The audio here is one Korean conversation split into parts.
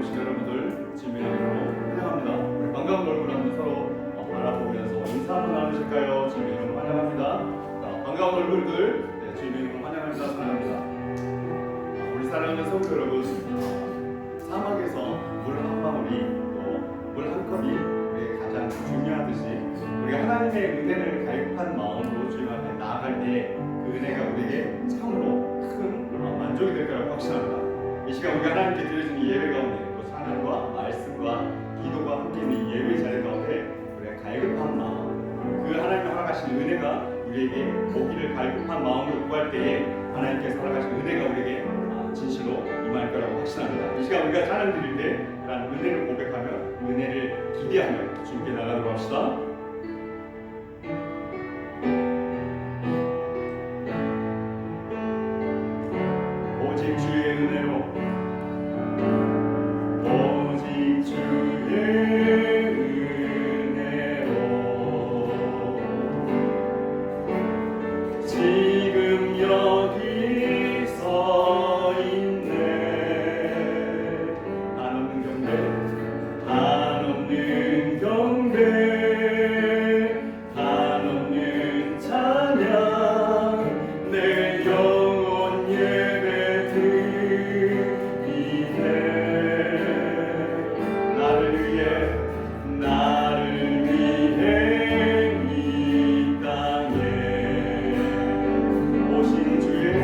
오신 여러분들 주님의 이름으로 환영합니다. 우리 반가운 얼굴 한번 서로 바라보면서 인사 한번 나누실까요? 주님의 이름으로 환영합니다. 자, 반가운 얼굴들 주님의 이름으로 환영합니다. 사랑합니다. 우리 사랑하는 성도 여러분, 사막에서 물 한 방울이 또 물 한 컵이 우리에게 가장 중요하듯이 우리가 하나님의 은혜를 갈급한 마음으로 주님 앞에 나아갈 때 그 은혜가 우리에게 참으로 큰 만족이 될 거라고 확신합니다. 이 시간 우리가 하나님께 드려진 이 예배 가운데 또 찬양과 말씀과 기도가 함께 있는 이 예배 자리 가운데 우리가 갈급한 마음, 그 하나님 허락하신 은혜가 우리에게 오기를 갈급한 마음으로 구할 때에 하나님께서 허락하신 은혜가 우리에게 진실로 임할 거라고 확신합니다. 이 시간 우리가 찬양 드릴 때 그런 은혜를 고백하며 은혜를 기대하며 주님께 나가도록 합시다. 오직 주의 은혜로, 오직 주의 은혜로 지금 여기 서 있네. 한없는 경배, 한없는 찬양, 내 영혼 예배 드리네. 나를 위해 이 땅에 오신 주의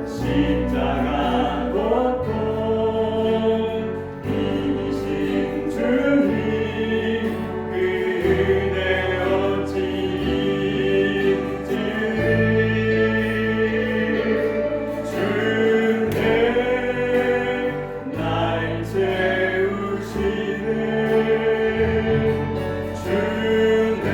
십자가 고통 이기신 주님, 그 은혜 어찌 잊으리. 주내 날 채우시네. 주내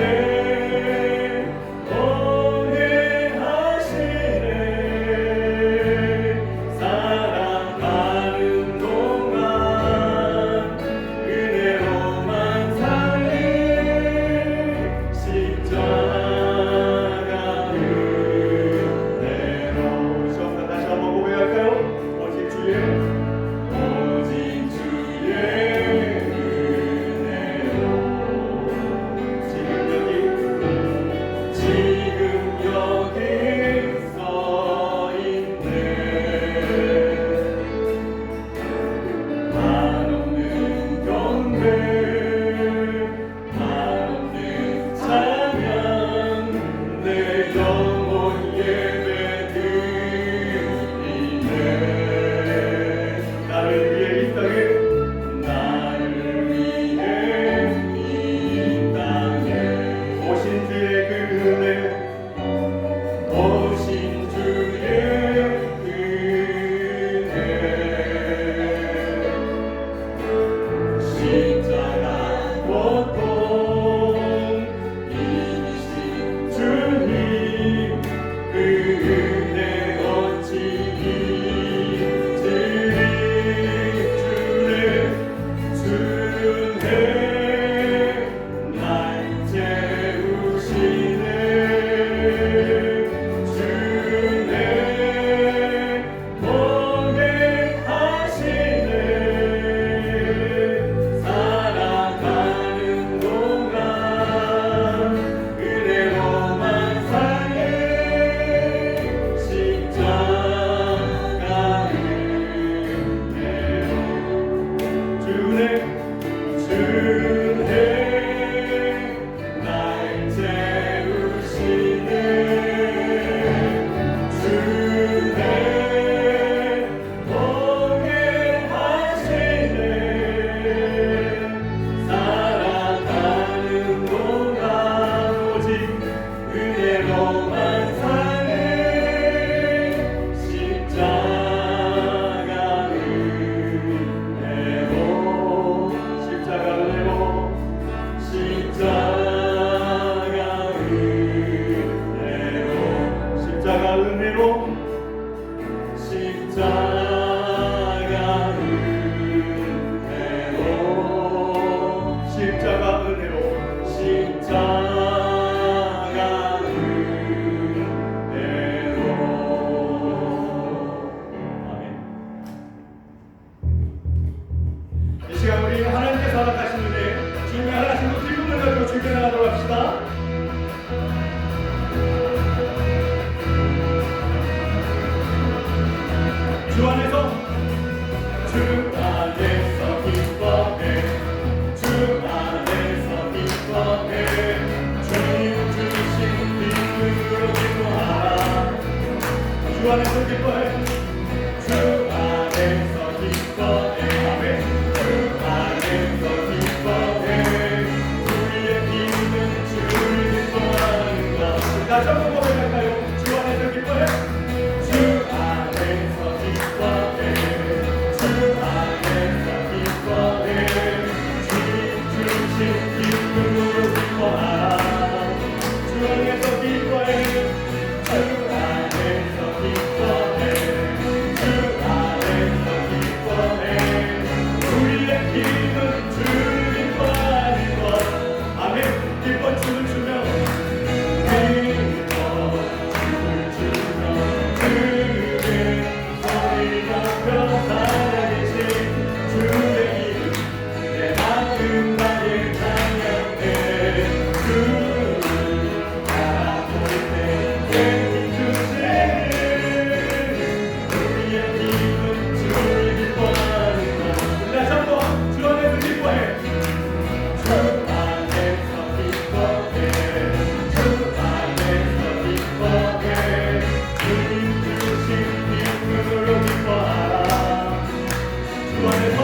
안에서 기뻐해. 주 안에서 기뻐해. 아멘. 주 안에서 기뻐해. 우리의 힘은 주를 기뻐하는 것. 다시 한번 고백할까요? 주 안에서 기뻐해. 주 안에서 기뻐해. 주 안에서 기뻐해. 주님 주신 기쁨으로 기뻐하라. 주 안에서 기뻐해. 주 안에서 기뻐해. 주 안에서 기뻐해. 우리의 힘은 주를 기뻐하는 것. 아멘. 기뻐 춤을 추며 기뻐 춤을 추며 그의 소리 높여 살아계신 주의 이름 내 마음 나의 찬양해. 주를 바라볼 때 내 힘주시는 우리의 힘은 주를 기뻐하는 것. 다시 한번 주 안에서 기뻐해. 주 안에서 기뻐해. 주 안에서 기뻐해. 주님 주신 기쁨으로 기뻐하라. 주 안에서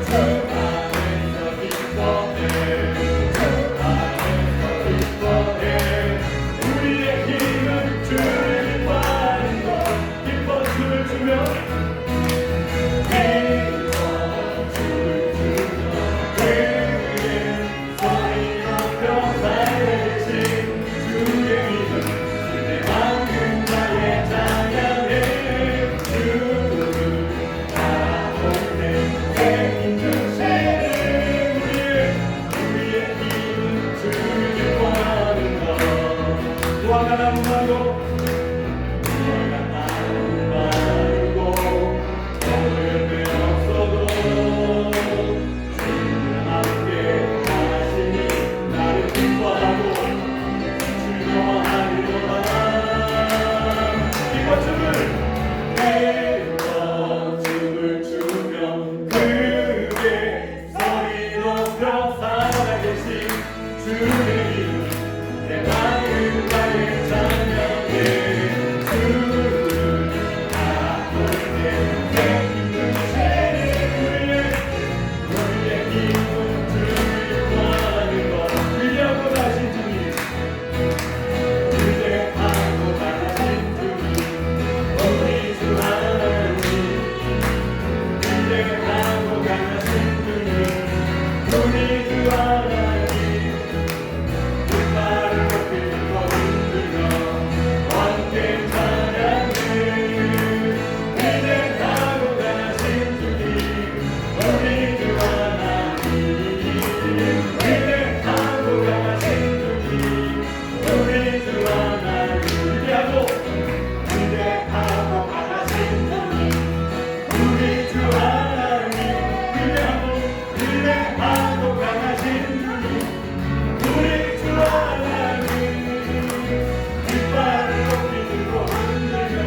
주 안에서 기뻐해. 주 안에서 기뻐해. 우리의 힘은 주를 기뻐하는 것. 기뻐 춤을 추며 기뻐 춤을 추며 그의 소리 높여 살아계신 주의 이름 내 마음 나의 찬양해. 주를 바라볼 때내 힘주시는 우리의 힘은 주를 기뻐하는 것. 무화과 나무 말고 무화과 나무 말고 열매 없어도 주님과 함께 하시니 나를 기뻐하고 즐거워하리로다. 기뻐 춤을 추며 크게 소리 높여 살아계신 주의 이름 내 마음 나의 찬양해. 주를 바라볼 때내 힘주시는 우리의 힘은 주를 기뻐하는 것. 위대하고 가신 주님 위대하고 가신 주님 우리 주 하나님 위대하고 가신 주님 우리 주 하나님 깃발을 높이고 흔들며 함께 찬양해. 위대하고 가신 주님 우리 주 하나님 위대하고 가신 주님 우리 주 하나님 위대하고 가신 주님 우리 주 하나님 위대하고 가신 주님 우리 주 하나님 깃발을 높이 들고 흔들며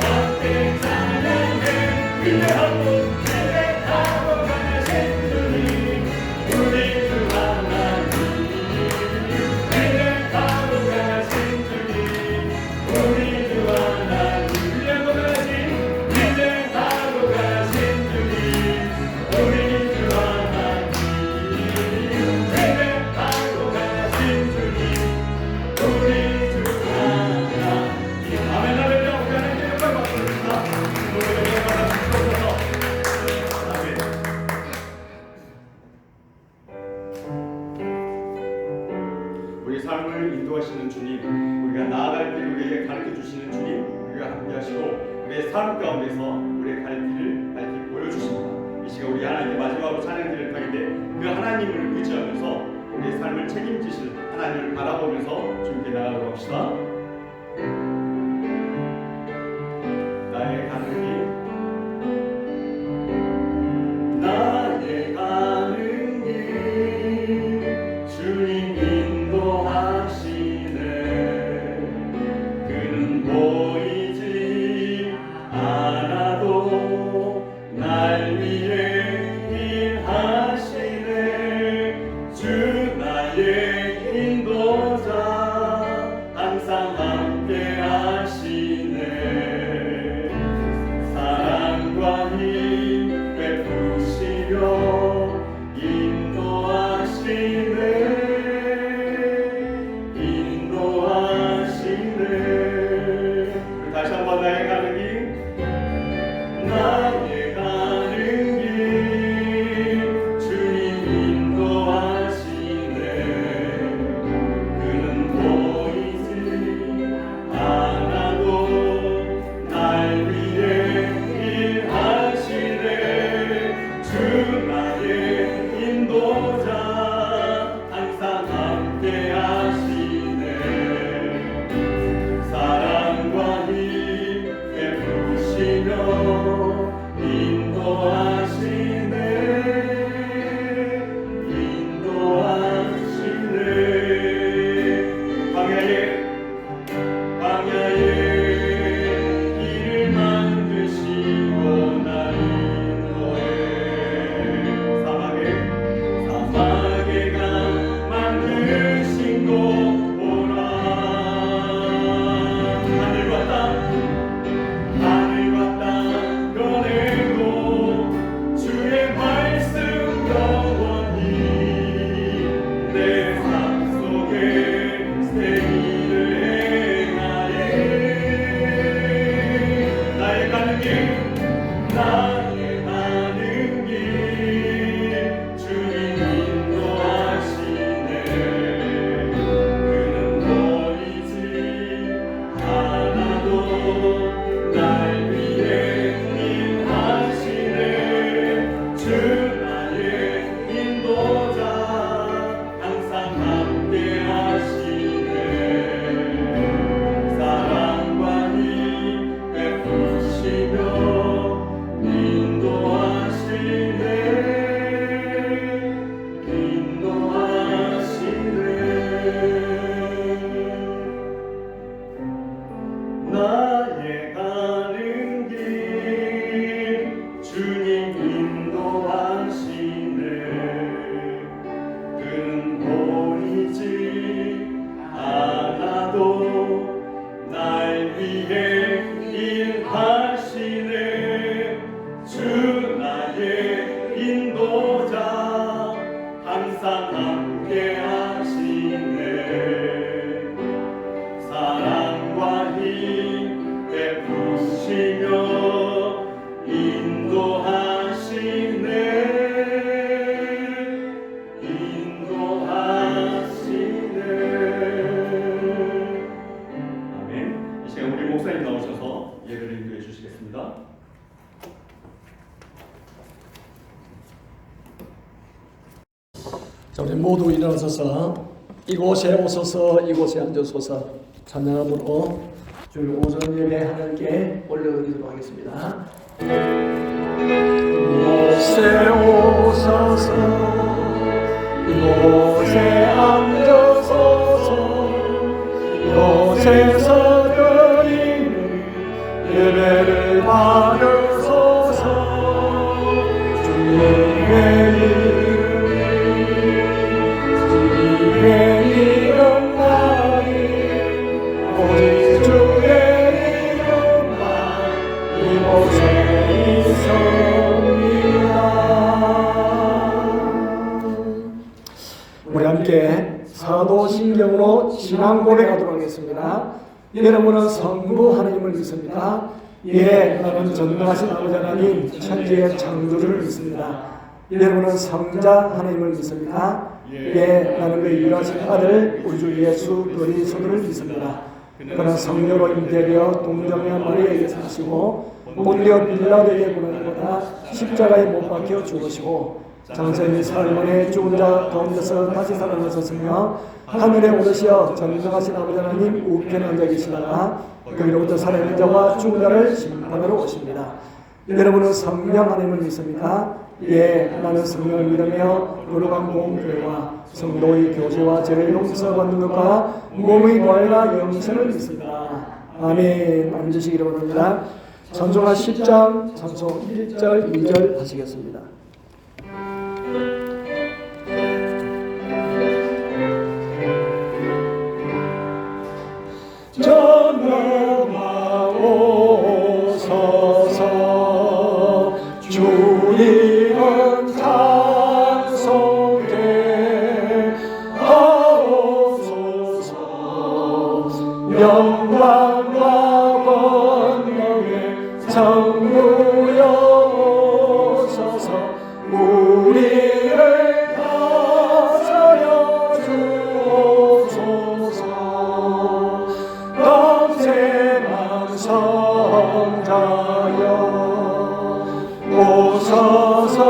함께 찬양해. 위대하고 가신 주님 우리 주 하나님 위대하고 가신 주님 우리 주 하나님 위대하고 가신 주님 우리 주 하나님 위대하고 가신 주님 우리 주 하나님. 아멘. 할렐루야. 우리 하나님께 영광 받습니다. 우리 영광 받으셔서 아멘. 우리 삶을 인도하시는 주님, 우리가 나아갈 길을 우리에게 가르쳐 주시는 주님, 우리가 함께 하시고 우리의 삶 가운데서 우리의 갈 길을 보여주십니다. 이 시간 우리 하나님께 마지막으로 찬양드릴 터인데 그 하나님을 의지하면서 우리의 삶을 책임지실 하나님을 바라보면서 주님께 나아가도록 합시다. 나의 가는 길 나의 가는 길 주님 인도하시네. 그는 보이지 않아도 날 위해 일하시네. 주 나의 인도자 항상 함께 하시네. 사랑과 힘 베푸시며 인도하시네. 아멘. 이 시간 우리 목사님 나오셔서 예배를 인도해 주시겠습니다. 자, 우리 모두 일어서서 이곳에 오소서, 이곳에 앉으소서 찬양함으로 주일 오전 예배 하나님께 올려드리도록 하겠습니다. 이곳에 오소서, 이곳에 앉으소서, 이곳에서 드리는 예배를 받으소서. 주님의 우리 함께 사도신경으로 신앙 고백하도록 하겠습니다. 여러분은 성부 하나님을 믿습니다. 예, 나는 전능하신 아버지 하나님 천지의 창조주를 믿습니다. 여러분은 성자 하나님을 믿습니다. 예, 나는 그 유일하신 아들 우리 주 예수 그리스도를 믿습니다. 그는 성녀로 잉태되어 동정녀 마리아에게 사시고 본디오 빌라도에게 고난받아 십자가에 못 박혀 죽으시고 장세기 사흘 만에 죽은 자 가운데서 다시 살아나셨으며 하늘에 오르시어 전능하신 아버지 하나님 우편에 앉아 계시다가 거기로부터 살아있는 자와 죽은 자를 심판하러 오십니다. 여러분은 성령 하나님을 믿습니다. 예, 나는 성령을 믿으며 거룩한 공교회와 성도의 교제와 죄를 용서받는 것과 몸의 부활과 영생을 믿습니다. 아멘. 앉으시기를 바랍니다. 찬송가 10장 찬송 1절 2절 하시겠습니다. 전능하오소서 주님은 찬송해 하옵소서. 영광과 권능의 성부여 오소서. 우리를 다스려 주옵소서. 검세만 성자여 오소서.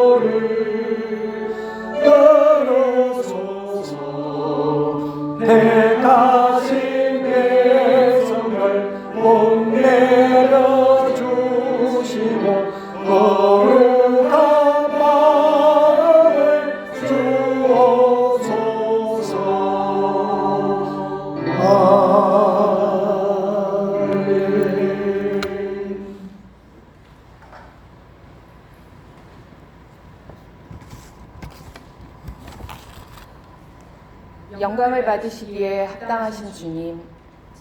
기도를 들으소서. 택하신 백성을 복내려 주시고 거룩한 마음을 주옵소서. 영광을 받으시기에 합당하신 주님,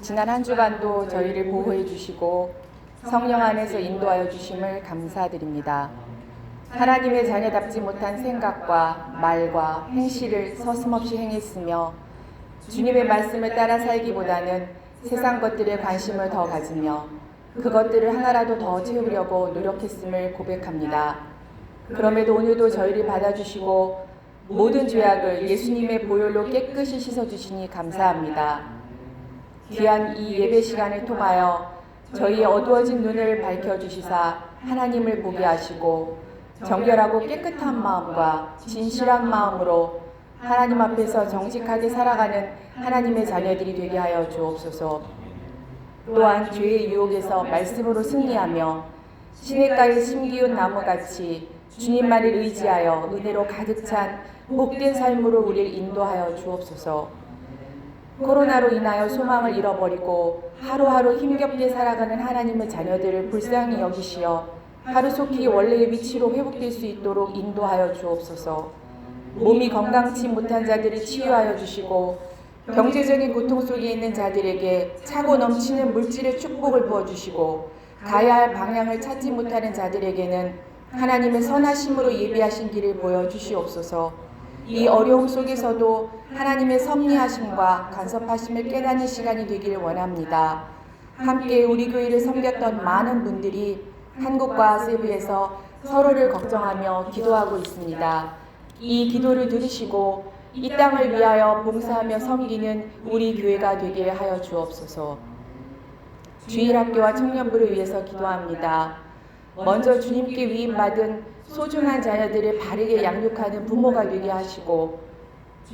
지난 한 주간도 저희를 보호해 주시고 성령 안에서 인도하여 주심을 감사드립니다. 하나님의 자녀답지 못한 생각과 말과 행실을 서슴없이 행했으며 주님의 말씀을 따라 살기보다는 세상 것들에 관심을 더 가지며 그것들을 하나라도 더 채우려고 노력했음을 고백합니다. 그럼에도 오늘도 저희를 받아주시고 모든 죄악을 예수님의 보혈로 깨끗이 씻어주시니 감사합니다. 귀한 이 예배 시간을 통하여 저희의 어두워진 눈을 밝혀주시사 하나님을 보게 하시고 정결하고 깨끗한 마음과 진실한 마음으로 하나님 앞에서 정직하게 살아가는 하나님의 자녀들이 되게 하여 주옵소서. 또한 죄의 유혹에서 말씀으로 승리하며 시냇가에 심기운 나무같이 주님만을 의지하여 은혜로 가득 찬 복된 삶으로 우리를 인도하여 주옵소서. 코로나로 인하여 소망을 잃어버리고 하루하루 힘겹게 살아가는 하나님의 자녀들을 불쌍히 여기시어 하루속히 원래의 위치로 회복될 수 있도록 인도하여 주옵소서. 몸이 건강치 못한 자들을 치유하여 주시고 경제적인 고통 속에 있는 자들에게 차고 넘치는 물질의 축복을 부어주시고 가야 할 방향을 찾지 못하는 자들에게는 하나님의 선하심으로 예비하신 길을 보여주시옵소서. 이 어려움 속에서도 하나님의 섭리하심과 간섭하심을 깨닫는 시간이 되기를 원합니다. 함께 우리 교회를 섬겼던 많은 분들이 한국과 세부에서 서로를 걱정하며 기도하고 있습니다. 이 기도를 들으시고 이 땅을 위하여 봉사하며 섬기는 우리 교회가 되게 하여 주옵소서. 주일학교와 청년부를 위해서 기도합니다. 먼저 주님께 위임받은 소중한 자녀들을 바르게 양육하는 부모가 되게 하시고,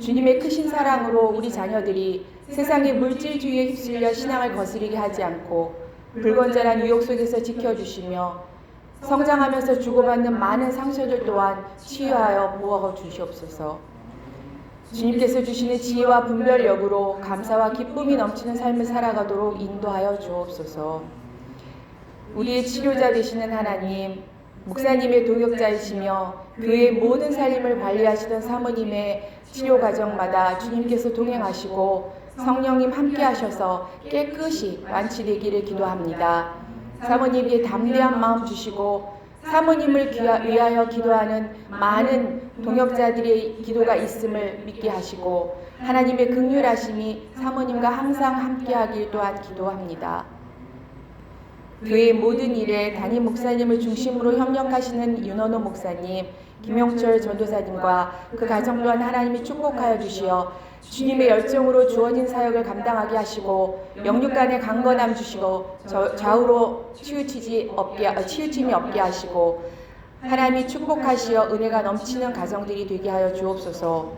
주님의 크신 사랑으로 우리 자녀들이 세상의 물질주의에 휩쓸려 신앙을 거스르게 하지 않고 불건전한 유혹 속에서 지켜주시며, 성장하면서 주고받는 많은 상처들 또한 치유하여 보호하고 주시옵소서. 주님께서 주시는 지혜와 분별력으로 감사와 기쁨이 넘치는 삶을 살아가도록 인도하여 주옵소서. 우리의 치료자 되시는 하나님, 목사님의 동역자이시며 교회의 모든 살림을 관리하시던 사모님의 치료 과정마다 주님께서 동행하시고 성령님 함께 하셔서 깨끗이 완치되기를 기도합니다. 사모님께 담대한 마음 주시고 사모님을 위하여 기도하는 많은 동역자들의 기도가 있음을 믿게 하시고 하나님의 긍휼하심이 사모님과 항상 함께하길 또한 기도합니다. 교회의 모든 일에 담임 목사님을 중심으로 협력하시는 윤원호 목사님, 김용철 전도사님과 그 가정 또한 하나님이 축복하여 주시어 주님의 열정으로 주어진 사역을 감당하게 하시고 영육간의 강건함 주시고 좌우로 치우침이 없게 하시고 하나님이 축복하시어 은혜가 넘치는 가정들이 되게 하여 주옵소서.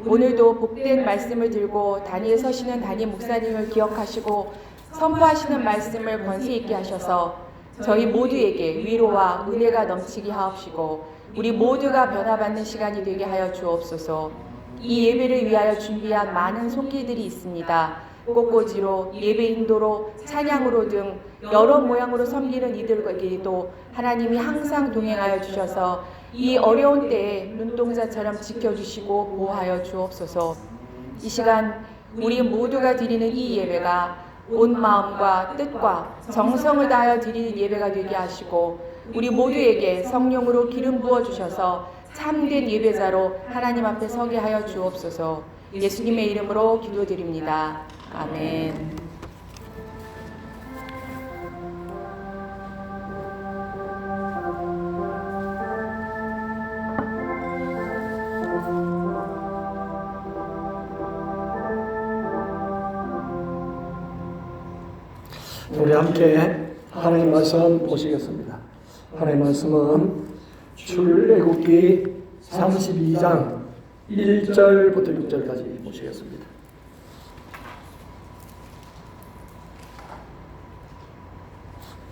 오늘도 복된 말씀을 들고 단위에 서시는 담임 목사님을 기억하시고 선포하시는 말씀을 권세 있게 하셔서 저희 모두에게 위로와 은혜가 넘치게 하옵시고 우리 모두가 변화받는 시간이 되게 하여 주옵소서. 이 예배를 위하여 준비한 많은 손길들이 있습니다. 꽃꽂이로, 예배 인도로, 찬양으로 등 여러 모양으로 섬기는 이들에게도 하나님이 항상 동행하여 주셔서 이 어려운 때에 눈동자처럼 지켜주시고 보호하여 주옵소서. 이 시간 우리 모두가 드리는 이 예배가 온 마음과 뜻과 정성을 다하여 드리는 예배가 되게 하시고 우리 모두에게 성령으로 기름 부어 주셔서 참된 예배자로 하나님 앞에 서게 하여 주옵소서. 예수님의 이름으로 기도드립니다. 아멘. 우리 함께 하나님 말씀 보시겠습니다. 하나님 말씀은 출애굽기 32장 1절부터 6절까지 보시겠습니다.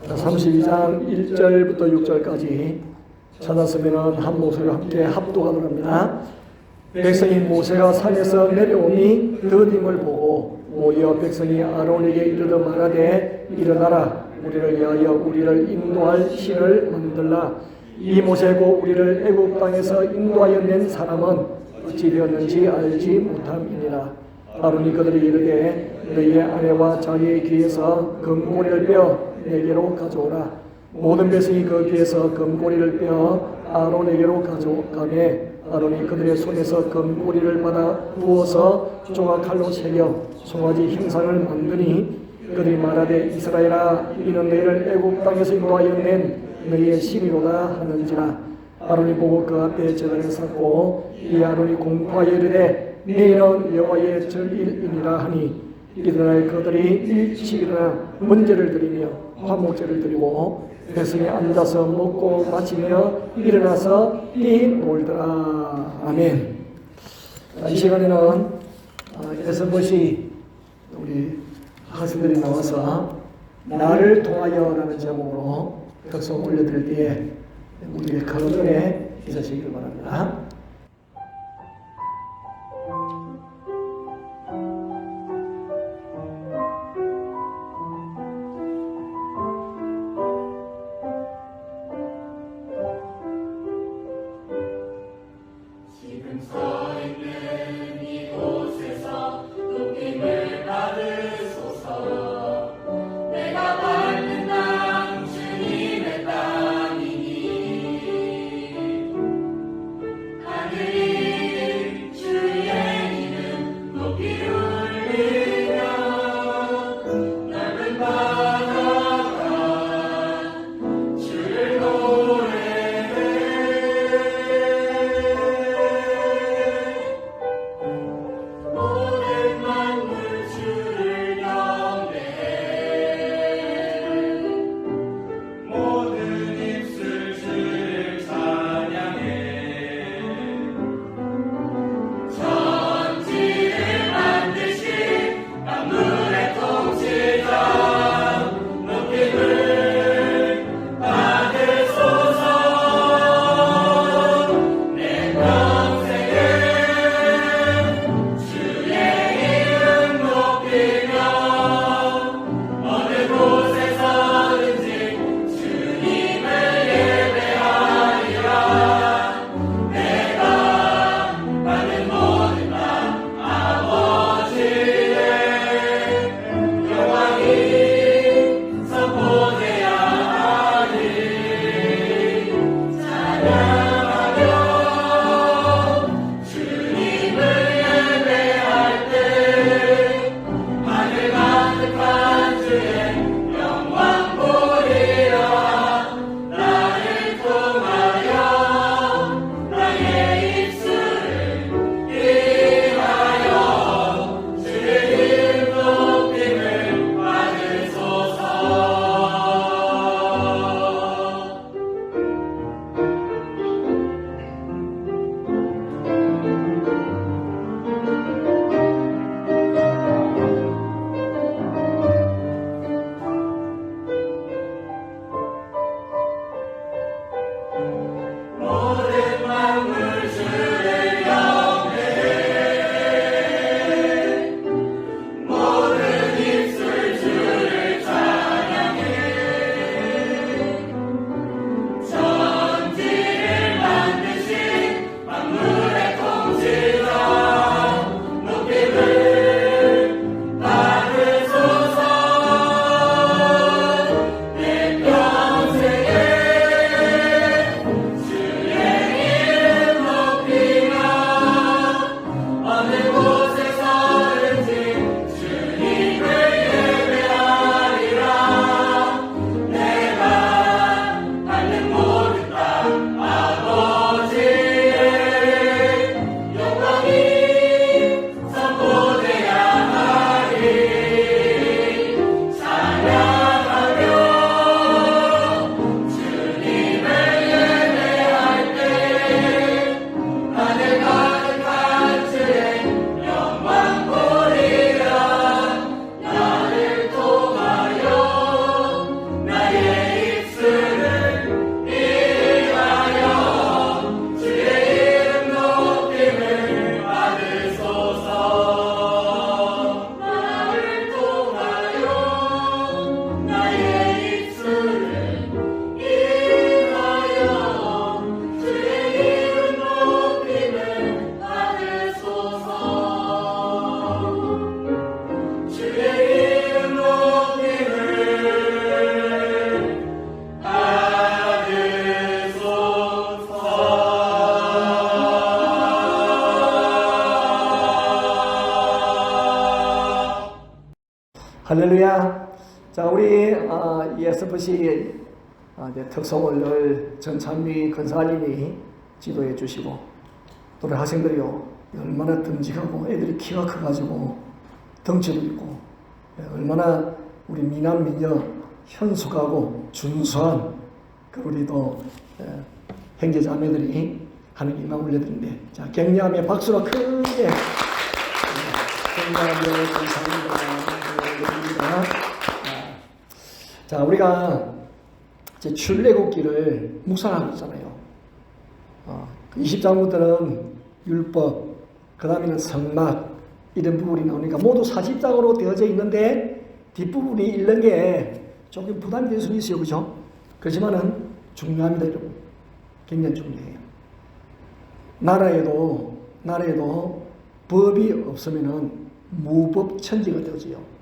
자, 32장 1절부터 6절까지 찾았으면 한 목소리와 함께 합독하도록 합니다. 백성이 모세가 산에서 내려오니 더딤을 보고 모여 백성이 아론에게 이르러 말하되 일어나라 우리를 위하여 우리를 인도할 신을 만들라. 이 모세고 우리를 애굽 땅에서 인도하여 낸 사람은 어찌 되었는지 알지 못함이니라. 아론이 그들에게 이르되 너희의 아내와 자기의 귀에서 금고리를 빼어 내게로 가져오라. 모든 백성이 그 귀에서 금고리를 빼어 아론에게로 가져가매 아론이 그들의 손에서 금고리를 받아 부어서 조각칼로 새겨 송아지 형상을 만드니 그들이 말하되 이스라엘아 이는 너희를 애굽 땅에서 인도하여 낸 너희의 신이로다 하는지라. 아론이 보고 그 앞에 제단을 쌓고 이 아론이 공포하여 이르되 너희는 여호와의 절일이니라 하니 이튿날 그들이 일찍 일어나 번제를 드리며 화목제를 드리고 백성이 앉아서 먹고 마치며 일어나서 뛰놀더라. 아멘. 이 시간에는 에스봇이 우리 학생들이 나와서 나를 통하여 라는 제목으로 격송 올려드릴 때에 우리의 큰 은혜 있으시길 바랍니다. 내가 받는 땅 주님의 땅이니 할렐루야. 자, 우리 ESFC 특성을 늘 전찬미 권사님이 지도해 주시고, 또 우리 학생들이요 얼마나 듬직하고 애들이 키가 커가지고 덩치도 있고 얼마나 우리 미남 미녀 현숙하고 준수한 그 우리 또 형제 자매들이 하는 이만 올려드리는데, 자, 격려하며 박수로 크게 격려하며 감사합니다. 자, 우리가 이제 출애굽기를 묵상하고 있잖아요. 20장부터는 율법, 그 다음에는 성막 이런 부분이 나오니까 모두 40장으로 되어져 있는데 뒷부분이 읽는 게 조금 부담이 될 수 있어요. 그죠? 그렇지만은 중요합니다, 여러분. 굉장히 중요해요. 나라에도 법이 없으면은 무법천지가 되어져요.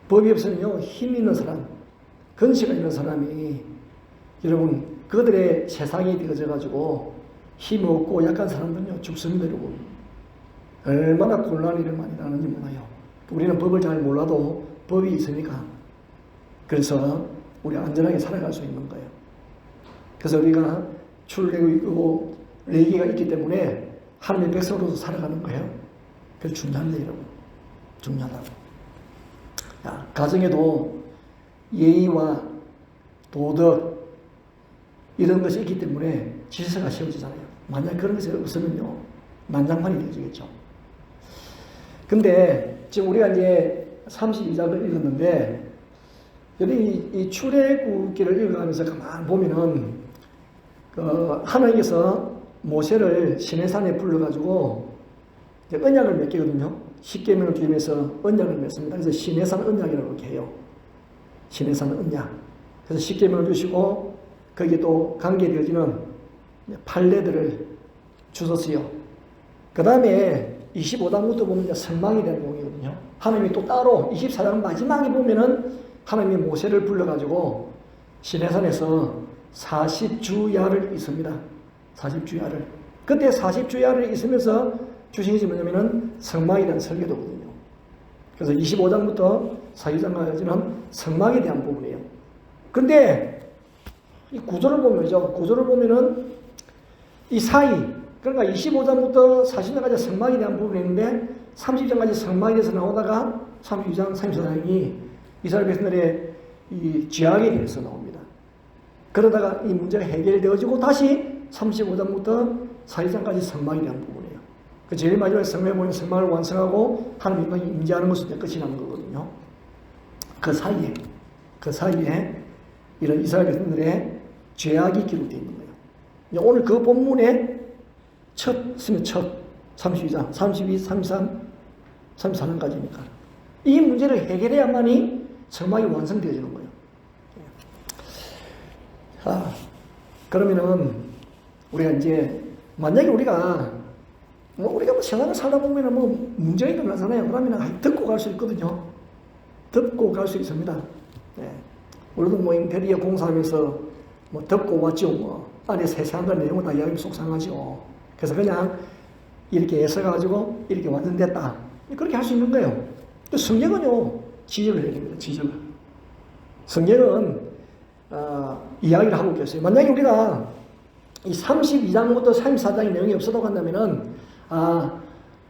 법이 없으면요, 힘 있는 사람, 근시가 있는 사람이 여러분 그들의 세상이 되어져 가지고 힘 없고 약한 사람들은요 죽습니다, 여러분. 얼마나 곤란한 일을 많이 당하는지 몰라요. 우리는 법을 잘 몰라도 법이 있으니까, 그래서 우리 안전하게 살아갈 수 있는 거예요. 그래서 우리가 출애굽이고 레위기가 있기 때문에 하나님의 백성으로서 살아가는 거예요. 그게 중요한데, 여러분. 중요하다고. 자, 가정에도 예의와 도덕 이런 것이 있기 때문에 질서가 세워지잖아요. 만약 그런 것이 없으면요 난장판이 되어지겠죠. 근데 지금 우리가 이제 32장을 읽었는데, 여기 이 출애굽기를 읽어가면서 가만 보면은 하나님께서 모세를 시내산에 불러가지고 이제 언약을 맺거든요. 십계명을 주면서 언약을 맺습니다. 그래서 시내산 언약이라고 이렇게 해요. 시내산 언약. 그래서 십계명을 주시고 거기에 또 관계되어지는 판례들을 주셨어요. 그 다음에 25장부터 보면 이제 성막에 대한 내용이거든요. 하나님이 또 따로 24장 마지막에 보면은 하나님이 모세를 불러가지고 시내산에서 40주야를 있습니다. 40주야를. 그때 40주야를 있으면서 주신 것이 뭐냐면은 성막에 대한 설계도거든요. 그래서 25장부터 42장까지는 성막에 대한 부분이에요. 근데 이 구조를 보면은 이 사이, 그러니까 25장부터 40장까지 성막에 대한 부분이 있는데 30장까지 성막에 대해서 나오다가 32장, 34장이 이스라엘 백성들의 이 죄악에 대해서 나옵니다. 그러다가 이 문제가 해결되어지고 다시 35장부터 42장까지 성막에 대한 부분이에요. 그 제일 마지막에 성막에 보면 성막을 완성하고 하나님이 임재하는 것으로 끝이 나는 거거든요. 그 사이에 이런 이스라엘 백성들의 죄악이 기록되어 있는 거예요. 오늘 그 본문의 첫 32장, 32, 33, 34장까지니까 이 문제를 해결해야만이 성막이 완성되어지는 거예요. 자, 그러면은 우리가 이제 만약에 우리가 세상을 살다 보면은 문제가 일어나잖아요. 그러면 덮고 갈 수 있거든요. 덮고 갈 수 있습니다. 네. 우리도 인테리어 공사하면서 덮고 왔죠. 안에 세세한 내용은 다 이야기하면 속상하죠. 그래서 그냥 이렇게 애써가지고 이렇게 완성됐다. 그렇게 할 수 있는 거예요. 성경은요, 지적을 해야 됩니다. 지적을. 성경은 이야기를 하고 계세요. 만약에 우리가 이 32장부터 34장의 내용이 없어도 간다면은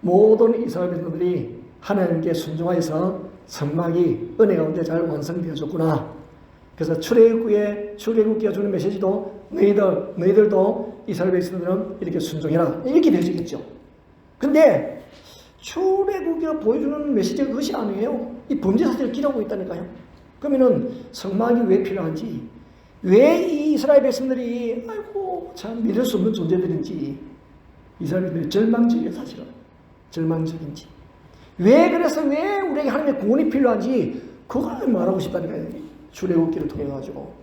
모든 이스라엘 백성들이 하나님께 순종하여서 성막이 은혜 가운데 잘 완성되어졌구나. 그래서 출애굽기가 주는 메시지도 너희들도 이스라엘 백성들은 이렇게 순종해라. 이렇게 되어지겠죠. 근데 출애굽기가 보여주는 메시지가 그것이 아니에요. 이 범죄 사실을 기록하고 있다니까요. 그러면은 성막이 왜 필요한지, 왜 이 이스라엘 백성들이 참 믿을 수 없는 존재들인지, 이스라엘 백성들이 절망적이에요. 사실은 절망적인지, 왜 우리에게 하나님의 구원이 필요한지 그걸 말하고 싶다니까요. 출애굽기를 통해 가지고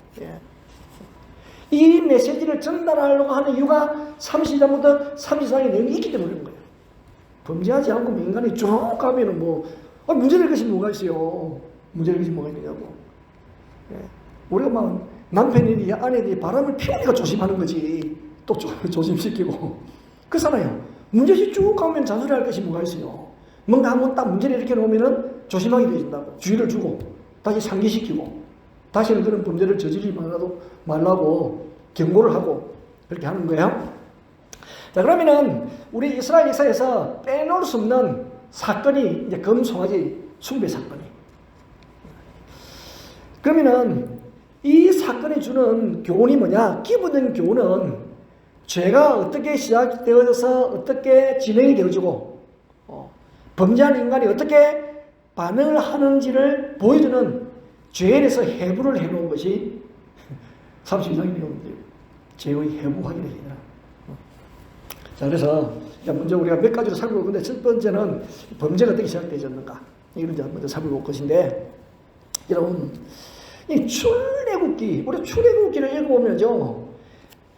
이 메시지를 전달하려고 하는 이유가 30장부터 34장의 내용이 있기 때문에 그런 거예요. 범죄하지 않고 인간이 쭉 가면은 문제될 것이 뭐가 있어요. 문제될 것이 뭐가 있냐고. 우리가 남편이 아내들이 바람을 피우니까 조심하는 거지. 또 조심시키고 그렇잖아요. 문제지 쭉 가면 잔소리할 것이 뭐가 있어요. 뭔가 한번 딱 문제를 일으켜 놓으면은 조심하게 되어진다고. 주의를 주고 다시 상기시키고 다시는 그런 범죄를 저지르지 말라고 경고를 하고 그렇게 하는 거예요. 자, 그러면은 우리 이스라엘 역사에서 빼놓을 수 없는 사건이 이제 금송아지 숭배 사건이. 그러면은 이 사건이 주는 교훈이 뭐냐? 기본적인 교훈은 죄가 어떻게 시작되어져서 어떻게 진행이 되어지고 범죄한 인간이 어떻게 반응을 하는지를 보여주는 죄에 대해서 해부를 해놓은 것이 32장의 내용인데요. 죄의 해부 확인의 기회라. 자, 그래서 먼저 우리가 몇 가지로 살펴볼 건데 첫 번째는 범죄가 어떻게 시작되었는가 이걸 이제 먼저 살펴볼 것인데, 여러분 이 출애굽기, 우리 출애굽기를 읽어보면요,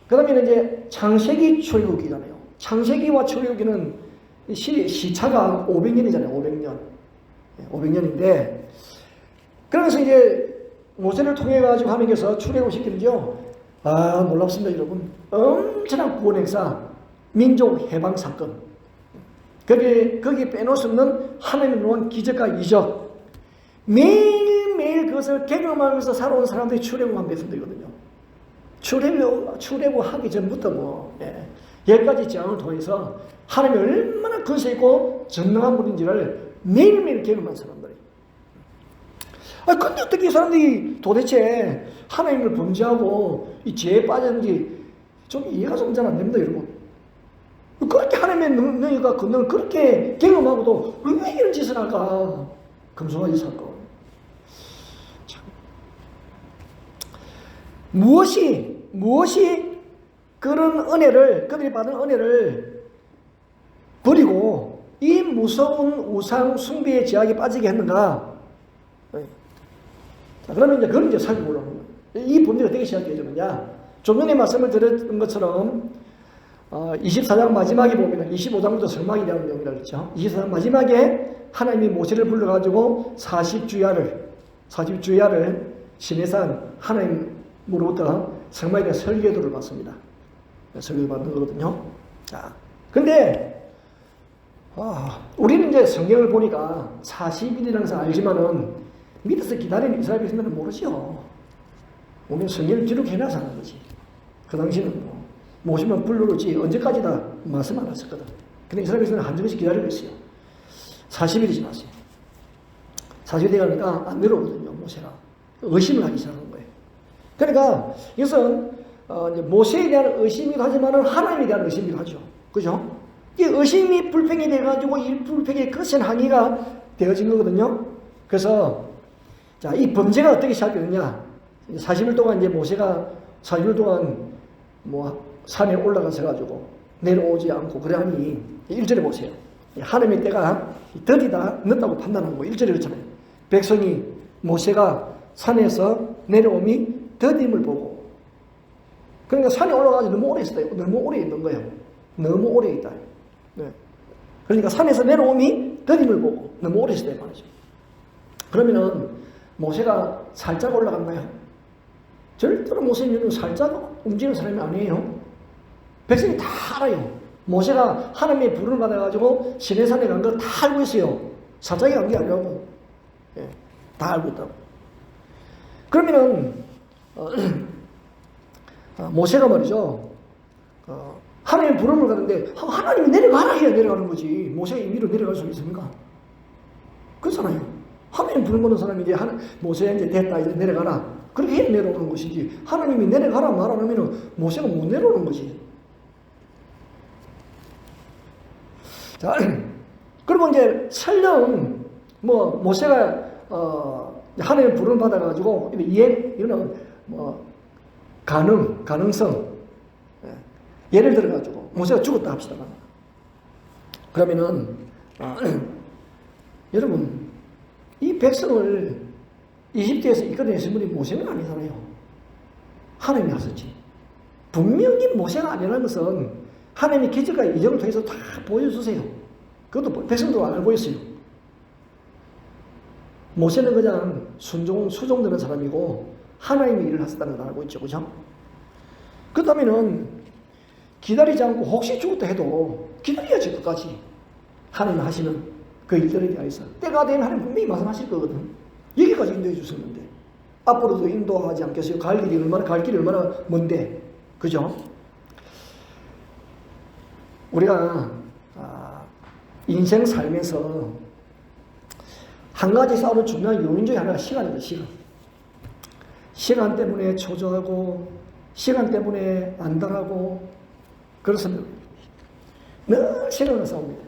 그 다음에 이제 창세기 출애굽기잖아요. 창세기와 출애굽기는 시차가 500년이잖아요. 500년인데, 그러면서 이제 모세를 통해 가지고 하나님께서 출애굽 시키는죠. 아, 놀랍습니다, 여러분. 엄청난 구원 행사, 민족 해방 사건. 거기 빼놓을 수 없는 하나님의 놓은 기적과 이적. 매일매일 그것을 경험하면서 살아온 사람들이 출애굽한 백성들이거든요. 출애굽하기 전부터 10가지 재앙을 통해서 하나님이 얼마나 근세 있고 전능한 분인지를 매일매일 경험한 사람들이. 근데 어떻게 이 사람들이 도대체 하나님을 범죄하고 이 죄에 빠졌는지 좀 이해가 좀 잘 안 됩니다, 여러분. 그렇게 하나님의 능력과 권능을 그렇게 경험하고도 왜 이런 짓을 할까? 금송아지 사건. 무엇이 그런 은혜를, 그들이 받은 은혜를 버리고 이 무서운 우상 숭배의 제약에 빠지게 했는가? 자, 그러면 이제 그걸 이제 살펴보려고 합니다. 이 범죄가 어떻게 시작되어졌느냐? 좀 전에 말씀을 드렸던 것처럼 24장 마지막에 보면 25장부터 설망이 되는 내용이라고 그랬죠. 24장 마지막에 하나님이 모세를 불러가지고 40주야를 시내산 하나님으로부터 성막에 대한 설계도를 받습니다. 설계도 받는 거거든요. 자, 근데 우리는 이제 성경을 보니까 40일이라는 것을 알지만은 밑에서 기다리는 이스라엘 백성들은 모르죠. 우리는 성경을 기록해놔서 하는 거지. 그 당시는 모시면 불러오지 언제까지다 말씀 안 했었거든. 근데 이스라엘 백성은 한 주씩 기다리고 있어요. 40일이 지났어요. 40일이 되니까 안 내려오거든요, 모세가. 의심을 하기 시작하는 거예요. 그러니까 이것은 이제 모세에 대한 의심이기도 하지만 하나님에 대한 의심이기도 하죠. 그죠? 이 의심이 불평이 돼가지고 이 불평의 거센 항의가 되어진 거거든요. 그래서 자, 이 범죄가 어떻게 시작되느냐? 40일 동안 이제 모세가 40일 동안 산에 올라가서 가지고 내려오지 않고 그러니 1절에 보세요. 하나님의 때가 더디다 늦다고 판단한 거 1절에 그렇잖아요. 백성이 모세가 산에서 내려옴이 더딤을 보고, 그러니까 산에 올라가서 너무 오래 있었다. 너무 오래 있는 거예요. 너무 오래 있다. 네. 그러니까 산에서 내려옴이 더딤을 보고 너무 오래 있었다 말이죠. 그러면은 모세가 살짝 올라갔나요? 절대로 모세는 살짝 움직이는 사람이 아니에요. 백성이 다 알아요. 모세가 하나님의 부름을 받아가지고 시내산에 간 걸 다 알고 있어요. 살짝이 간 게 아니라고. 다 알고 있다고. 그러면은 모세가 말이죠. 하나님의 부름을 가는데 하나님이 내려가라 해야 내려가는 거지. 모세가 임의로 내려갈 수 있습니까? 그렇잖아요. 하나님 부름 받는 사람이 이제 모세가 이제 됐다 이제 내려가라. 그렇게 해야 내려오는 것이지. 하나님이 내려가라 말 안 하면은 모세가 못 내려오는 거지. 자, 그리고 이제 설령 모세가 하나님의 부름을 받아가지고 이거는 가능성. 예를 들어가지고 모세가 죽었다 합시다. 그러면은 여러분 이 백성을 이집트에서 이끌어내신 분이 모세는 아니잖아요. 하나님이 하셨지. 분명히 모세가 아니라는 것은 하나님이 기적과 이적을 통해서 다 보여주세요. 그것도 백성도 알고 있어요. 모세는 그냥 수종되는 사람이고 하나님이 일을 하셨다는 걸 알고 있죠. 그죠? 그렇다면은 기다리지 않고 혹시 죽었다 해도 기다려야지 끝까지. 하나님이 하시는 그 일들에 대해서 때가 되면 하나님 분명히 말씀하실 거거든. 여기까지 인도해 주셨는데 앞으로도 인도하지 않겠어요? 갈 길이 얼마나 먼데, 그죠? 우리가 인생 살면서 한 가지 싸우는 중요한 요인 중에 하나가 시간입니다. 시간 때문에 초조하고 시간 때문에 안달하고 그렇습니다. 늘 시간을 싸웁니다.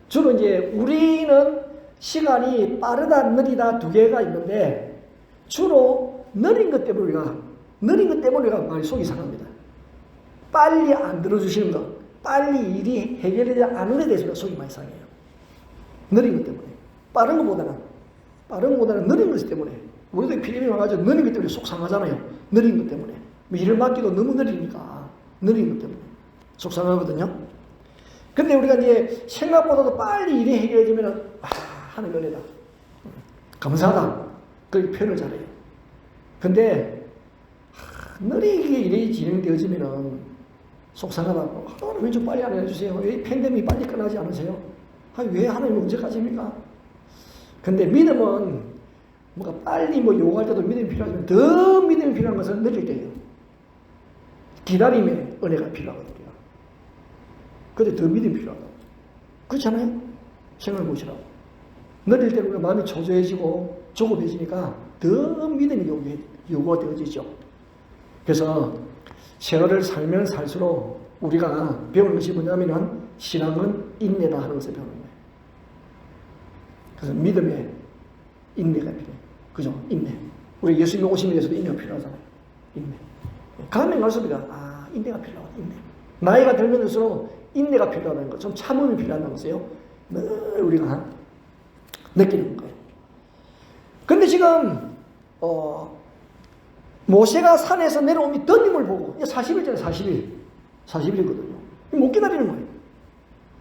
주로 이제 우리는 시간이 빠르다 느리다 두 개가 있는데 주로 느린 것 때문에 우리가 많이 속이 상합니다. 빨리 안 들어주시는 것, 빨리 일이 해결되지 않는 데 대해서 속이 많이 상해요. 느린 것 때문에. 빠른 것보다는 느린 것 때문에. 우리도 필리핀에 와가지고 느린 것 때문에 속 상하잖아요. 느린 것 때문에. 뭐 일을 맡기도 너무 느리니까. 느린 것 때문에. 속 상하거든요. 근데 우리가 이제 생각보다도 빨리 일이 해결되면, 하나님 은혜다. 감사하다. 그렇게 표현을 잘해요. 근데, 느리게 일이 진행되어지면은 속상하다고. 하나님 좀 빨리 안 해주세요. 왜 팬데믹이 빨리 끝나지 않으세요? 왜 하나님 언제까지입니까? 근데 믿음은 뭔가 빨리 요구할 때도 믿음이 필요하지만 더 믿음이 필요한 것은 느릴 때예요. 기다림의 은혜가 필요하거든요. 근데 더 믿음이 필요하다. 그렇잖아요? 생각해 보시라고. 느릴 때 우리가 마음이 초조해지고 조급해지니까 더 믿음이 요구가 되어지죠. 그래서 세월을 살면 살수록 우리가 배우는 것이 뭐냐면은 신앙은 인내다 하는 것을 배우는 거예요. 그래서 믿음에 인내가 필요해요. 그죠? 인내. 우리 예수님 오심에 대해서도 인내가 필요하잖아요. 인내. 가면 갈수록 인내가 필요하다. 인내. 나이가 들면 들수록 인내가 필요하다는 거, 좀 참음이 필요하다는 것이에요. 늘 우리가 느끼는 거예요. 근데 지금 모세가 산에서 내려오면 더님을 보고 40일이잖아요. 40일이거든요. 못 기다리는 거예요.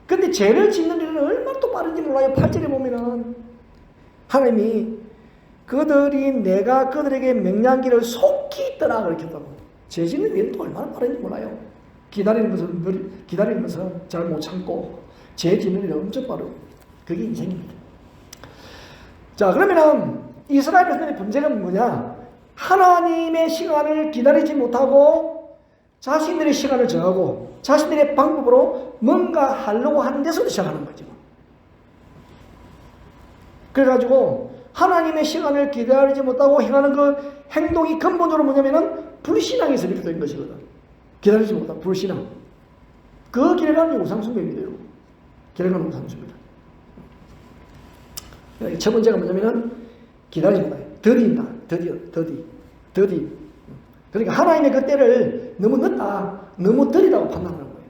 근데 죄를 짓는 일은 얼마나 또 빠른지 몰라요. 8절에 보면은 하나님이 그들이 내가 그들에게 맹량기를 속히 떠나 그렇게 했다고. 죄 짓는 일은 또 얼마나 빠른지 몰라요. 기다리는 것은 잘 못 참고 죄 짓는 일은 엄청 빠르고 그게 인생입니다. 자, 그러면은 이스라엘 백성의 문제가 뭐냐? 하나님의 시간을 기다리지 못하고 자신들의 시간을 정하고 자신들의 방법으로 뭔가 하려고 하는 데서 시작하는 거죠. 그래가지고 하나님의 시간을 기다리지 못하고 행하는 그 행동이 근본적으로 뭐냐면은 불신앙에서 비롯된 것이거든. 기다리지 못하고 불신앙. 그 결과는 우상숭배입니다. 결과는 우상숭배다. 첫 번째가 뭐냐면은 기다리지 못해. 더딘다. 더디. 그러니까 하나님의 그 때를 너무 늦다, 너무 더디다고 판단하는 거예요.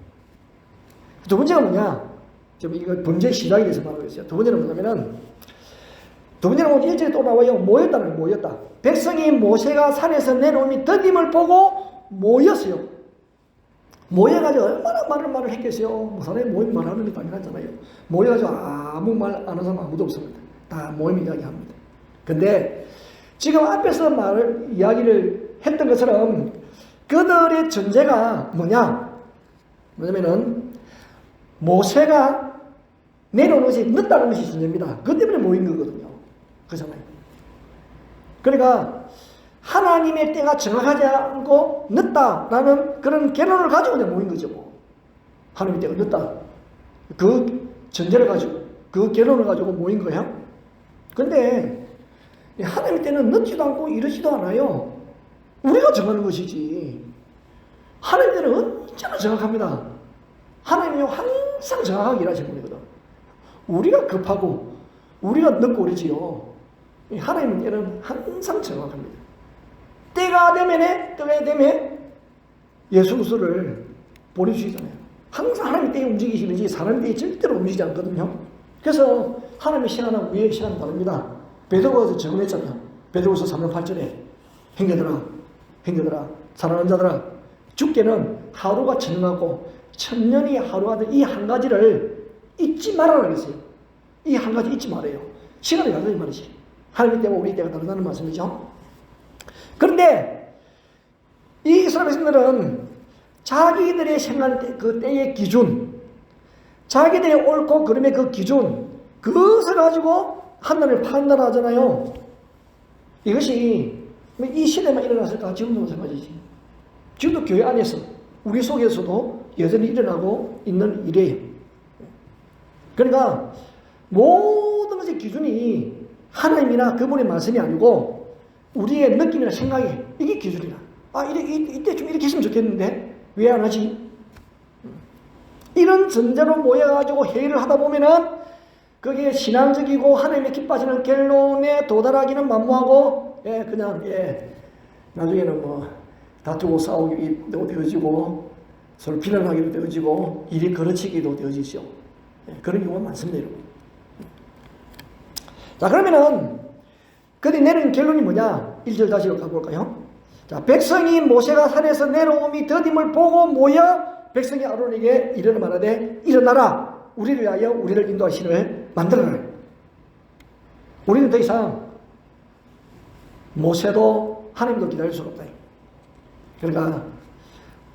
두 번째가 뭐냐? 좀 이거 범죄의 시작에 대해서 말하고 있어요. 두 번째는 뭐냐면은, 두 번째는 뭐 일절에 또 나와요. 모였다. 백성이 모세가 산에서 내려오니 더딤을 보고 모였어요. 모여가지고 얼마나 말을 했겠어요. 뭐 사람이 모임 말하는 게 당연하잖아요. 모여가지고 아무 말 안 하는 사람 아무도 없습니다. 다 모임 이야기합니다. 근데 지금 앞에서 이야기를 했던 것처럼 그들의 전제가 뭐냐면은 모세가 내려오는 것이 늦다는 것이 전제입니다. 그것 때문에 모인 거거든요. 그렇잖아요. 그러니까 하나님의 때가 정확하지 않고 늦다라는 그런 결론을 가지고 모인 거죠. 뭐. 하나님의 때가 늦다. 그 전제를 가지고 그 결론을 가지고 모인 거예요. 근데 하나님의 때는 늦지도 않고 이르지도 않아요. 우리가 정하는 것이지. 하나님의 때는 언제나 정확합니다. 하나님이 항상 정확하게 일하시는 분이거든. 우리가 급하고 우리가 늦고 그러지요. 하나님의 때는 항상 정확합니다. 때가 되면 예수 그리스도를 보내주시잖아요. 항상 하나님의 때에 움직이시는지 사람의 때에 절대로 움직이지 않거든요. 그래서 하나님의 시간은 우리의 시간은 다릅니다. 베드로가 적응했잖아요. 베드로서 3장 8절에 형제들아 사랑하는 자들아 주께는 하루가 천년하고 천년이 하루가 된 이 한 가지를 잊지 말아라 그랬어요. 이 한 가지 잊지 말아요. 시간이 다르다는 말이지. 하나님 때와 우리 때가 다르다는 말씀이죠. 그런데 이 이스라엘 백성들은 자기들의 생각하는 그 때의 기준, 자기들의 옳고 그름의 그 기준, 그것을 가지고 하나님을 판단하잖아요. 이것이 이 시대만 일어났을까? 지금도 마찬가지지. 지금도 교회 안에서 우리 속에서도 여전히 일어나고 있는 일이에요. 그러니까 모든 것의 기준이 하나님이나 그분의 말씀이 아니고 우리의 느낌이나 생각이 이게 기준이야. 아, 이때 좀 이렇게 했으면 좋겠는데 왜 안 하지? 이런 전제로 모여가지고 회의를 하다 보면은 그게 신앙적이고 하나님의 기뻐하시는 결론에 도달하기는 만무하고, 그냥, 나중에는 뭐, 다투고 싸우기도 되어지고, 서로 비난하기도 되어지고, 일이 거르치기도 되어지죠. 그런 경우가 많습니다, 여러분. 자, 그러면은, 그들이 내린 결론이 뭐냐? 1절 다시 가볼까요? 자, 백성이 모세가 산에서 내려옴이 더딤을 보고 모여 백성이 아론에게 이르러 말하되, 일어나라! 우리를 위하여 우리를 인도할 신을 만들어라. 우리는 더 이상 모세도 하나님도 기다릴 수가 없다. 그러니까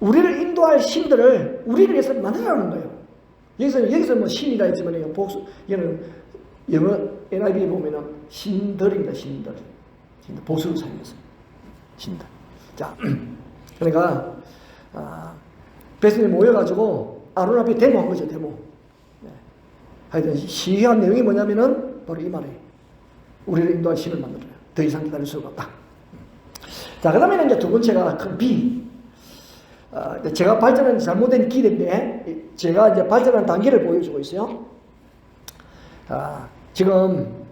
우리를 인도할 신들을 우리를 위해서 만들어라는 거예요. 여기서 뭐 신이라 했지만 복수, 얘는 영어 NIV 보면은 신들입니다. 신들. 복수를 사용해서 신들. 자, 그러니까 백성이 모여가지고 아론 앞에 데모한 거죠. 데모. 하여튼 시위한 내용이 뭐냐면은 바로 이 말이에요. 우리를 인도할 신을 만들어요. 더 이상 기다릴 수가 없다. 자, 그 다음에는 이제 두 번째가 큰 B. 제가 발전한 잘못된 길인데 제가 이제 발전한 단계를 보여주고 있어요. 지금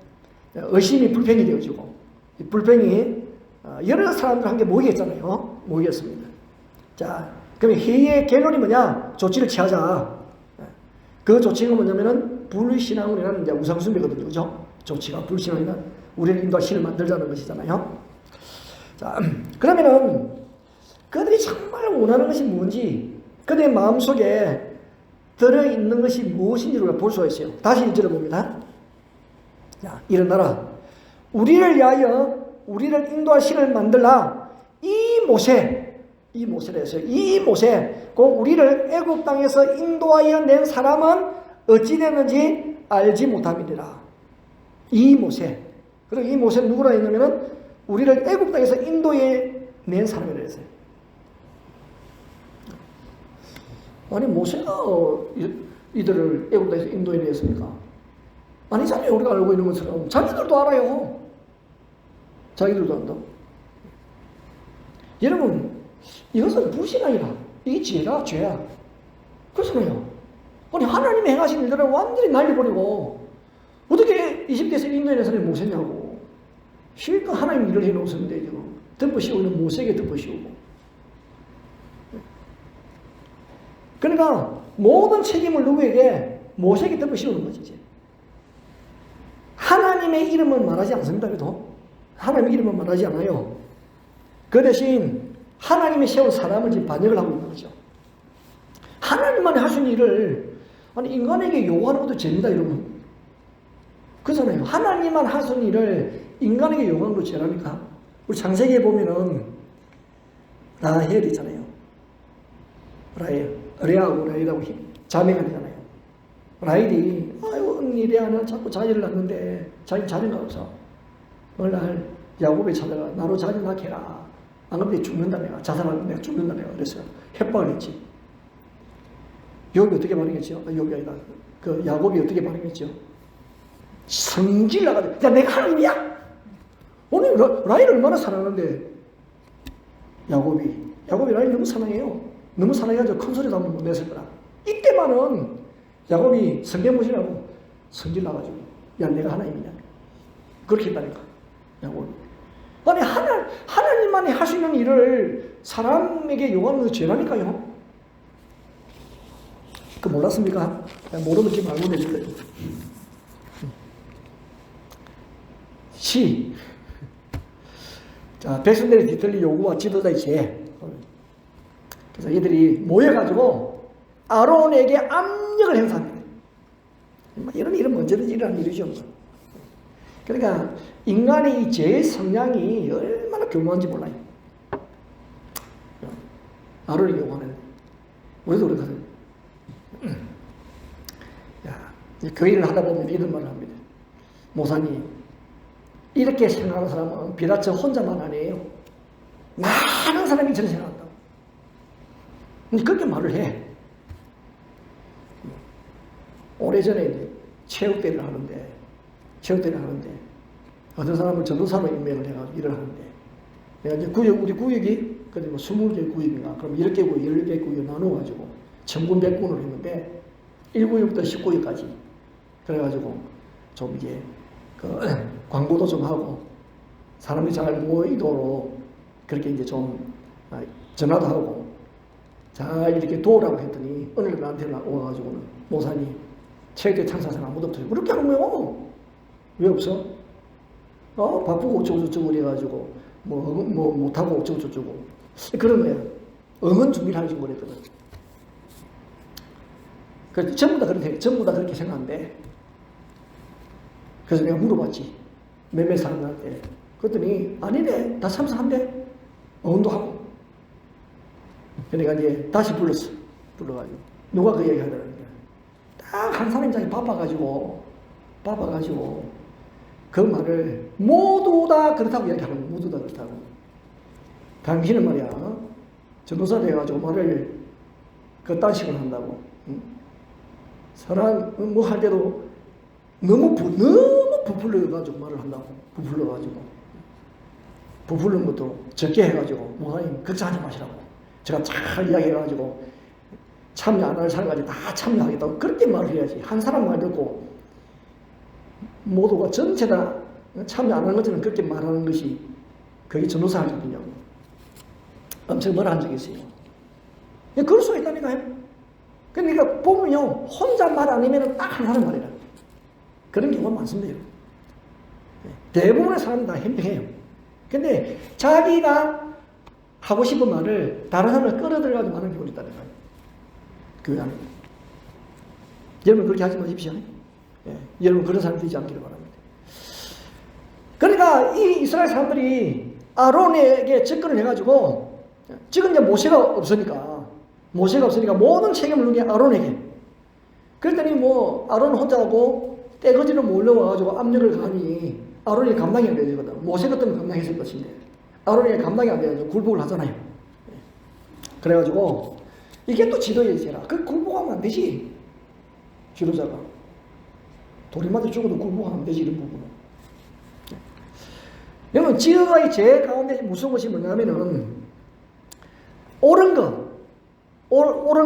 의심이 불평이 되어지고 이 불평이 여러 사람들 함께 모이겠잖아요. 모이겠습니다. 자, 그럼 회의의 결론이 뭐냐? 조치를 취하자. 그 조치가 뭐냐면은 불신앙이라는 이제 우상숭배거든요. 그죠? 조치가 불신앙이란 우리를 인도할 신을 만들자는 것이잖아요. 자, 그러면은 그들이 정말 원하는 것이 뭔지 그들의 마음속에 들어있는 것이 무엇인지를 우리가 볼 수가 있어요. 다시 1절을 봅니다. 자, 일어나라. 우리를 위하여 우리를 인도할 신을 만들라. 이 모세라 했어요. 이 모세, 그 우리를 애굽 땅에서 인도하여 낸 사람은 어찌 되는지 알지 못함이니라. 이 모세. 그리고 이 모세는 누구라 했냐면은 우리를 애굽 땅에서 인도해 낸 사람이라 했어요. 아니 모세가 이들을 애굽 땅에서 인도해 냈습니까? 아니잖아요. 우리가 알고 있는 것처럼 자기들도 알아요. 자기들도 안다. 여러분, 이것은 불신앙이라. 이게 죄야. 그렇잖아요. 아니, 하나님이 행하신 일들을 완전히 날려버리고, 어떻게 20대에서 인도해 낸 사람이 모세냐고. 실컷 하나님 일을 해놓으셨는데, 지금. 덮어씌우고 있는 모세에게 덮어씌우고. 그러니까, 모든 책임을 누구에게? 모세에게 덮어씌우는 거지, 이제. 하나님의 이름은 말하지 않습니다, 그래도. 하나님의 이름은 말하지 않아요. 그 대신, 하나님이 세운 사람을 지금 반역을 하고 있는 거죠. 하나님만이 하신 일을 아니 인간에게 요구하는 것도 죄입니다, 여러분. 그렇잖아요. 하나님만 하신 일을 인간에게 요구하는 것도 죄라니까. 우리 창세기에 보면은 라헬 있잖아요. 라헬, 레아하고 라헬하고 자매가 되잖아요. 라헬이 아유 언니 레아는 자꾸 자녀를 낳는데 자기 자녀가 없어. 어느 날 야곱이 찾아가 나로 자녀 낳게 해라. 안 그러면 죽는다 내가. 자살하면 내가 죽는다 내가. 그랬어요. 협박을 했지. 야곱이 어떻게 반응했죠? 야곱이 아니라 그 야곱이 어떻게 반응했죠? 성질 나가지고 야 내가 하나님이야? 오늘 라헬을 얼마나 사랑하는데 야곱이 라헬 너무 사랑해요. 너무 사랑해가지고 큰 소리도 한번 못 냈을 거라. 이때만은 야곱이 성경 보시라고 성질 나가지고 야 내가 하나님이냐? 그렇게 했다니까 야곱이. 아니 하나님만이 하시는 일을 사람에게 요구하는 것은 죄라니까요. 그 몰랐습니까? 모르면 지금 알고 계실 거예요. 시. 자, 백성들의 뒤틀리 요구와 지도자의 죄. 그래서 이들이 모여가지고 아론에게 압력을 행사합니다. 이런 일은 언제든지 일어나는 일이죠. 그러니까 인간의 이 죄의 성향이 얼마나 교묘한지 몰라요. 아론이 요구하는 우리도 그렇거든. 야, 교회를 하다 보면 이런 말을 합니다. 목사님, 이렇게 생각하는 사람은 비라처 혼자만 아니에요. 많은 사람이 저렇게 생각한다고. 근데 그렇게 말을 해. 오래전에 이제 체육대회를 하는데 어떤 사람을 전도사로 임명을 해가지고 일을 하는데 내가 이제 우리 구역이 그때 뭐 20개 구역인가 그럼 10개 구역, 10개 구역 나눠가지고 천군 백군을 했는데 1구역부터 19구역까지 그래가지고 좀 이게 그 광고도 좀 하고 사람이 잘 모이도록 그렇게 이제 좀 전화도 하고 잘 이렇게 도우라고 했더니 어느 날 나한테 와가지고는 목사님 체육대 창사상 아무도 없어요. 그렇게 하는 거예요. 왜 없어? 바쁘고 어쩌고저쩌고 그래가지고 뭐 못하고 어쩌고저쩌고 그런 거야. 응원 준비를 하지 못했거든. 그래서 전부 다 그렇게 생각한대. 그래서 내가 물어봤지. 몇몇 사람들한테. 그랬더니 아니래. 다 참석한대. 응원도 하고. 그러니까 이제 다시 불러가지고 누가 그 얘기 하더라는 거야. 딱 한 사람이 자기 바빠가지고 그 말을 모두 다 그렇다고 이야기하는 거야. 모두 다 그렇다고. 당신은 말이야 전도사 돼가지고 말을 그딴 식으로 한다고. 응? 사람 뭐 할 때도 너무 부풀려가지고 말을 한다고. 부풀는 것도 적게 해가지고 목사님 걱정하지 마시라고. 제가 잘 이야기해가지고 참여 안 할 사람까지 다 참여하겠다고 그렇게 말을 해야지. 한 사람 말 듣고 모두가 전체 다 참여 안 하는 것처럼 그렇게 말하는 것이 그게 전도사 하거든요. 엄청 뭐라 한 적이 있어요. 그럴 수가 있다니까요. 그러니까 보면요 혼자 말 아니면 딱 한 사람 말이라 그런 경우가 많습니다. 대부분의 사람은 다 현명해요. 근데 자기가 하고 싶은 말을 다른 사람을 끌어들여가지고 하는 경우가 있다는 거예요. 교회 안에. 여러분 그렇게 하지 마십시오. 여러분 그런 사람이 되지 않기를 바랍니다. 그러니까 이 이스라엘 사람들이 아론에게 접근을 해가지고 지금 이제 모세가 없으니까 모든 책임을 누게 아론에게. 그랬더니 뭐 아론 혼자하고 떼거지로 몰려와가지고 압력을 가하니 아론이 감당이 안 되거든. 모세 같으면 감당했을 것인데 아론이 감당이 안 돼가지고 굴복을 하잖아요. 그래가지고 이게 또 지도에 있어라. 그 굴복하면 안 되지. 지도자가 돌이 맞아 죽어도 굴복하면 안 되지. 이런 부분은. 여러분 지도자의 제 가운데 무서운 것이 뭐냐면은 옳은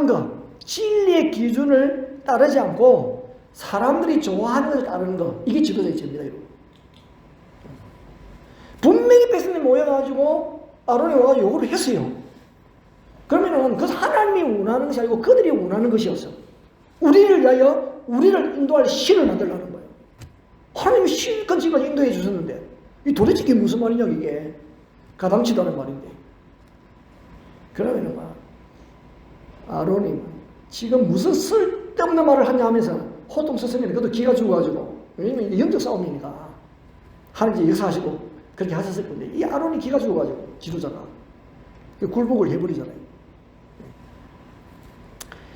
것 진리의 기준을 따르지 않고 사람들이 좋아하는 것을 따르는 것. 이게 지도자의 죄입니다. 여러분. 분명히 백성들이 모여가지고 아론이 와가지고 요구를 했어요. 그러면은 그것은 하나님이 원하는 것이 아니고 그들이 원하는 것이었어. 우리를 위하여 우리를 인도할 신을 만들라는 거예요. 하나님이 실컷 지금까지 인도해 주셨는데 이 도대체 이게 무슨 말이냐 이게. 가당치도 않은 말인데. 그러면은 막 아론이 지금 무슨 쓸데없는 말을 하냐 하면서 호통 썼으면 그것도 기가 죽어가지고 왜냐면 영적 싸움이니까 하나님이 역사하시고 그렇게 하셨을 건데 이 아론이 기가 죽어가지고 지도자가 굴복을 해버리잖아요.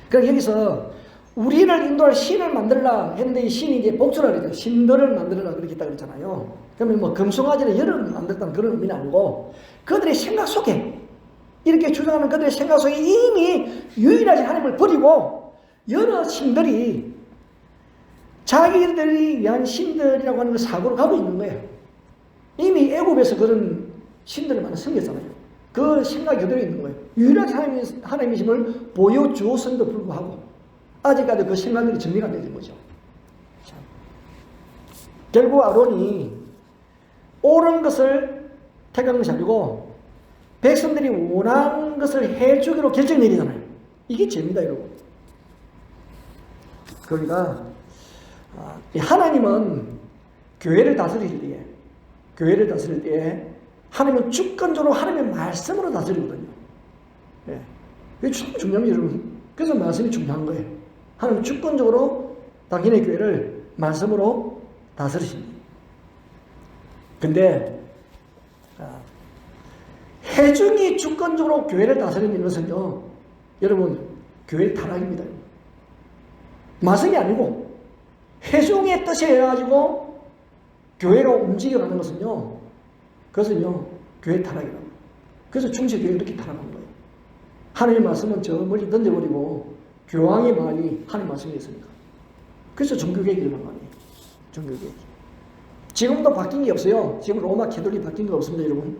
그러니까 여기서 우리를 인도할 신을 만들라 했는데 이 신이 이제 복수라 그랬죠. 신들을 만들라 그렇게 했다 그랬잖아요. 그러면 뭐 금송아지를 열을 만들었다는 그런 의미는 아니고 그들의 생각 속에 이렇게 주장하는 그들의 생각 속에 이미 유일하신 하나님을 버리고 여러 신들이 자기들이 위한 신들이라고 하는 걸 사고를 가고 있는 거예요. 이미 애굽에서 그런 신들을 많이 섬겼잖아요. 그 생각이 그대로 있는 거예요. 유일하신 하나님이심을 보여주었음에도 불구하고 아직까지 그 생각들이 정리가 안 되는 거죠. 자, 결국 아론이 옳은 것을 택한 것이 아니고 백성들이 원하는 것을 해주기로 결정 내리잖아요. 이게 죄입니다, 여러분. 그러니까 하나님은 교회를 다스릴 때에 하나님은 주권적으로 하나님의 말씀으로 다스리거든요. 예. 이게 참 중요합니다, 여러분. 그래서 말씀이 중요한 거예요. 하나님은 주권적으로 당신의 교회를 말씀으로 다스리십니다. 근데 회중이 주권적으로 교회를 다스리는 것은요, 여러분, 교회의 타락입니다. 말씀이 아니고 회중의 뜻에 해가지고 교회가 움직여가는 것은요, 그것은요, 교회 타락이라고. 그래서 중세교회가 이렇게 타락한 거예요. 하나님의 말씀은 저 멀리 던져버리고 교황의 말이 하나님의 말씀이었습니까? 그래서 종교개혁이 일어난 거 아니에요. 종교개혁. 지금도 바뀐 게 없어요. 지금 로마 캐톨릭 바뀐 거 없습니다, 여러분.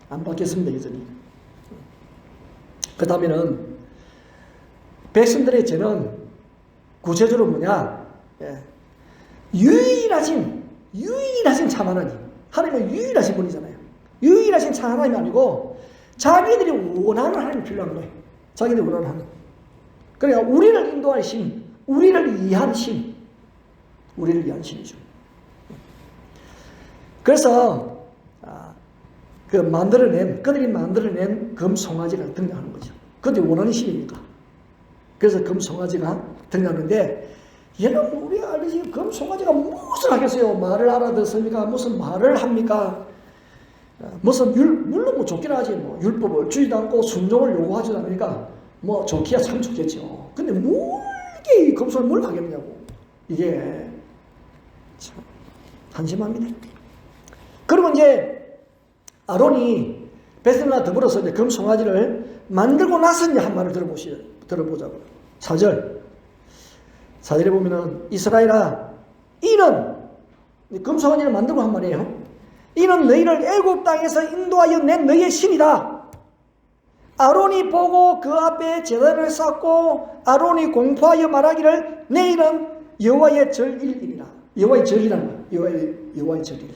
안 바뀌었습니다, 여전히. 그 다음에는 백성들의 죄는 구체적으로 뭐냐? 예. 유일하신 참 하나님. 하나님은 유일하신 분이잖아요. 유일하신 참 하나님이 아니고 자기들이 원하는 하나님이 필요한 거예요. 자기들이 원하는 하나님. 그러니까 우리를 인도할 신, 우리를 위한 신, 우리를 위한 신이죠. 그래서 그들이 만들어낸 금송아지가 등장하는 거죠. 그들이 원하는 신이니까. 그래서 금송아지가 등장하는데, 여러분 우리가 알듯이 금송아지가 무엇을 하겠어요? 말을 알아듣습니까? 무슨 말을 합니까? 무슨 물론 뭐 좋긴 하지, 뭐 율법을 주지도 않고 순종을 요구하지도 않으니까 뭐 좋기야 참 좋겠죠. 근데 이게 이 금송아지 뭘 하겠냐고. 이게 참 한심합니다. 그리고 이제 아론이 베들레헴과 더불어서 이제 금송아지를 만들고 나서 이제 한 말을 들어보자고요. 4절에 보면은 이스라엘아, 이는 금송아지를 만들고 한 말이에요. 이는 너희를 애굽 땅에서 인도하여 낸 너희의 신이다. 아론이 보고 그 앞에 제단을 쌓고 아론이 공포하여 말하기를 내일은 여호와의 절일이라. 여호와의 절이라는 거예요. 여호와의 절일.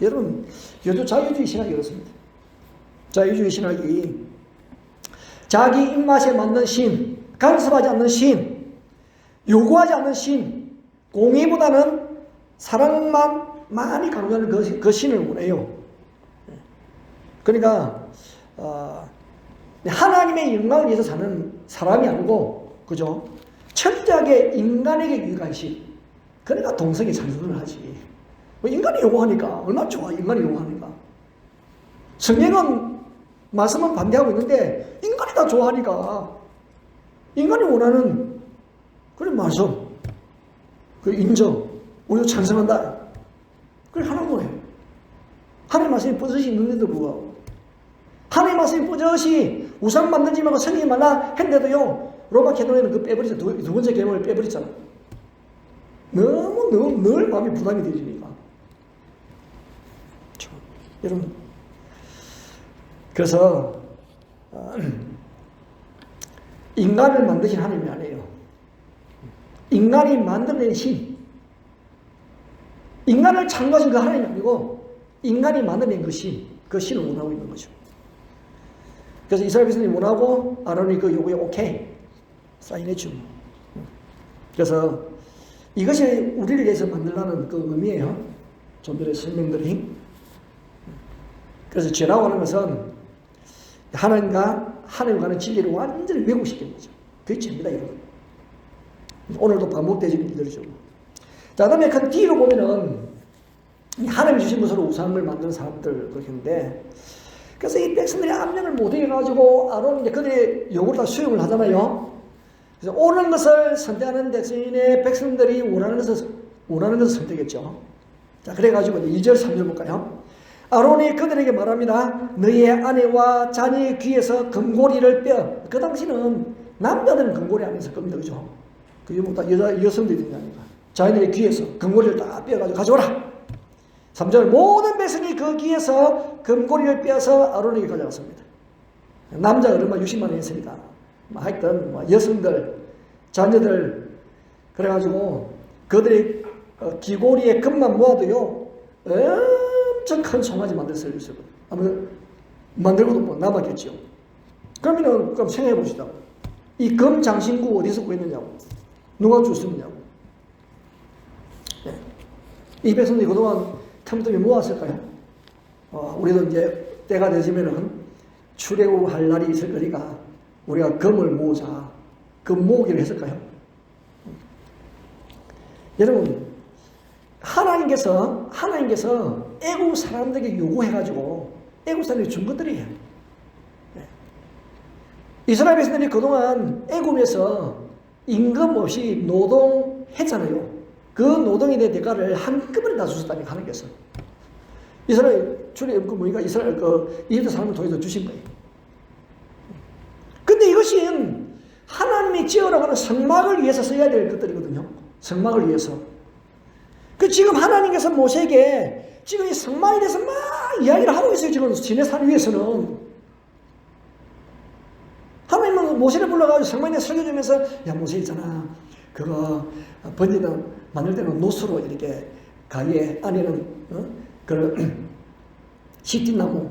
여러분, 요즘 자유주의 신학이 그렇습니다. 자유주의 신학이 자기 입맛에 맞는 신, 간섭하지 않는 신, 요구하지 않는 신, 공의보다는 사랑만 많이 강조하는 그 신을 원해요. 그러니까 하나님의 영광을 위해서 사는 사람이 아니고, 그죠? 철저하게 인간에게 유익한 신. 그러니까 동성애 찬성을 하지. 인간이 요구하니까 얼마나 좋아. 인간이 요구하니까. 성경은 말씀은 반대하고 있는데 인간이 다 좋아하니까 인간이 원하는 그런 말씀, 그 인정, 우리도 찬성한다. 그게 하는 거예요. 하나님 말씀이 버젓이 있는데도 불구하고, 하나님 말씀이 버젓이 우상 만들지 말고 섬기지 말라 했는데도요, 로마 캐톨릭은 그 빼버리죠. 두 번째 계명을 빼버렸잖아. 너무 늘 마음이 부담이 되니까. 여러분, 그래서 인간을 만드신 하나님이 아니에요. 인간이 만들어낸 신, 인간을 창조하신 그 하나님이 아니고 인간이 만들어낸 그 신을 원하고 있는 거죠. 그래서 이스라엘 백성이 원하고 아론이 그 요구에 오케이 사인해주고, 그래서 이것이 우리를 위해서 만들라는 그 의미예요. 좀 전에 설명들이. 그래서 죄라고 하는 것은 하나님과는 진리를 완전히 왜곡시키는 거죠. 그게 죄입니다, 여러분. 오늘도 반복되지는 일들이죠. 자, 그 다음에 그 뒤로 보면은 하나님 주신 것으로 우상을 만드는 사람들 그렇겠는데, 그래서 이 백성들이 압력을 못 이겨가지고 아론은 이제 그들의 요구를 다 수용을 하잖아요. 그래서 옳은 것을 선택하는 대신에 백성들이 원하는 것을 선택했죠. 자, 그래가지고 2절, 3절 볼까요? 아론이 그들에게 말합니다. 너희의 아내와 자녀의 귀에서 금고리를 빼어. 그 당시는 남자들은 금고리 안 했을 겁니다. 그죠? 그게 뭐 다 여성들이 된다니까. 자녀의 귀에서 금고리를 다 빼어가지고 가져오라. 3절, 모든 백성이 그 귀에서 금고리를 빼어서 아론에게 가져갔습니다. 남자가 얼마 60만 원 했으니까. 하여튼 여성들, 자녀들, 그래가지고 그들의 귀고리에 금만 모아도요, 엄청 큰 송아지 만들 수 있어요. 아무튼 만들고도 뭐 남았겠죠. 그럼 생각해 봅시다. 이 금 장신구 어디서 구했느냐고, 누가 줬느냐고. 네. 이 백성들이 그동안 틈틈이 모았을까요? 우리도 이제 때가 되시면은 출애굽할 날이 있을 거니까 우리가 금을 모으자. 금 모으기를 했을까요? 여러분, 하나님께서 애국 사람들에게 요구해가지고 애국 사람들이 준 것들이에요. 네. 이스라엘 백성들이 그동안 애국에서 임금 없이 노동 노동했잖아요. 그 노동에 대한 대가를 한꺼번에 다 주셨다니까 하나님께서. 이스라엘 출애굽 뭐니까 이스라엘 이집트 사람을 통해서 주신 거예요. 근데 이것이 하나님이 지으라고 하는 성막을 위해서 써야 될 것들이거든요. 성막을 위해서. 지금 하나님께서 모세에게 지금 이 성막에 대해서 막 이야기를 하고 있어요. 지금 시내산 위에서는. 하나님은 모세를 불러가지고 성막에 설교주면서 야 모세 있잖아. 그거 번지는 만들 때는 노수로 이렇게 가위에 안에는 그 시띠나무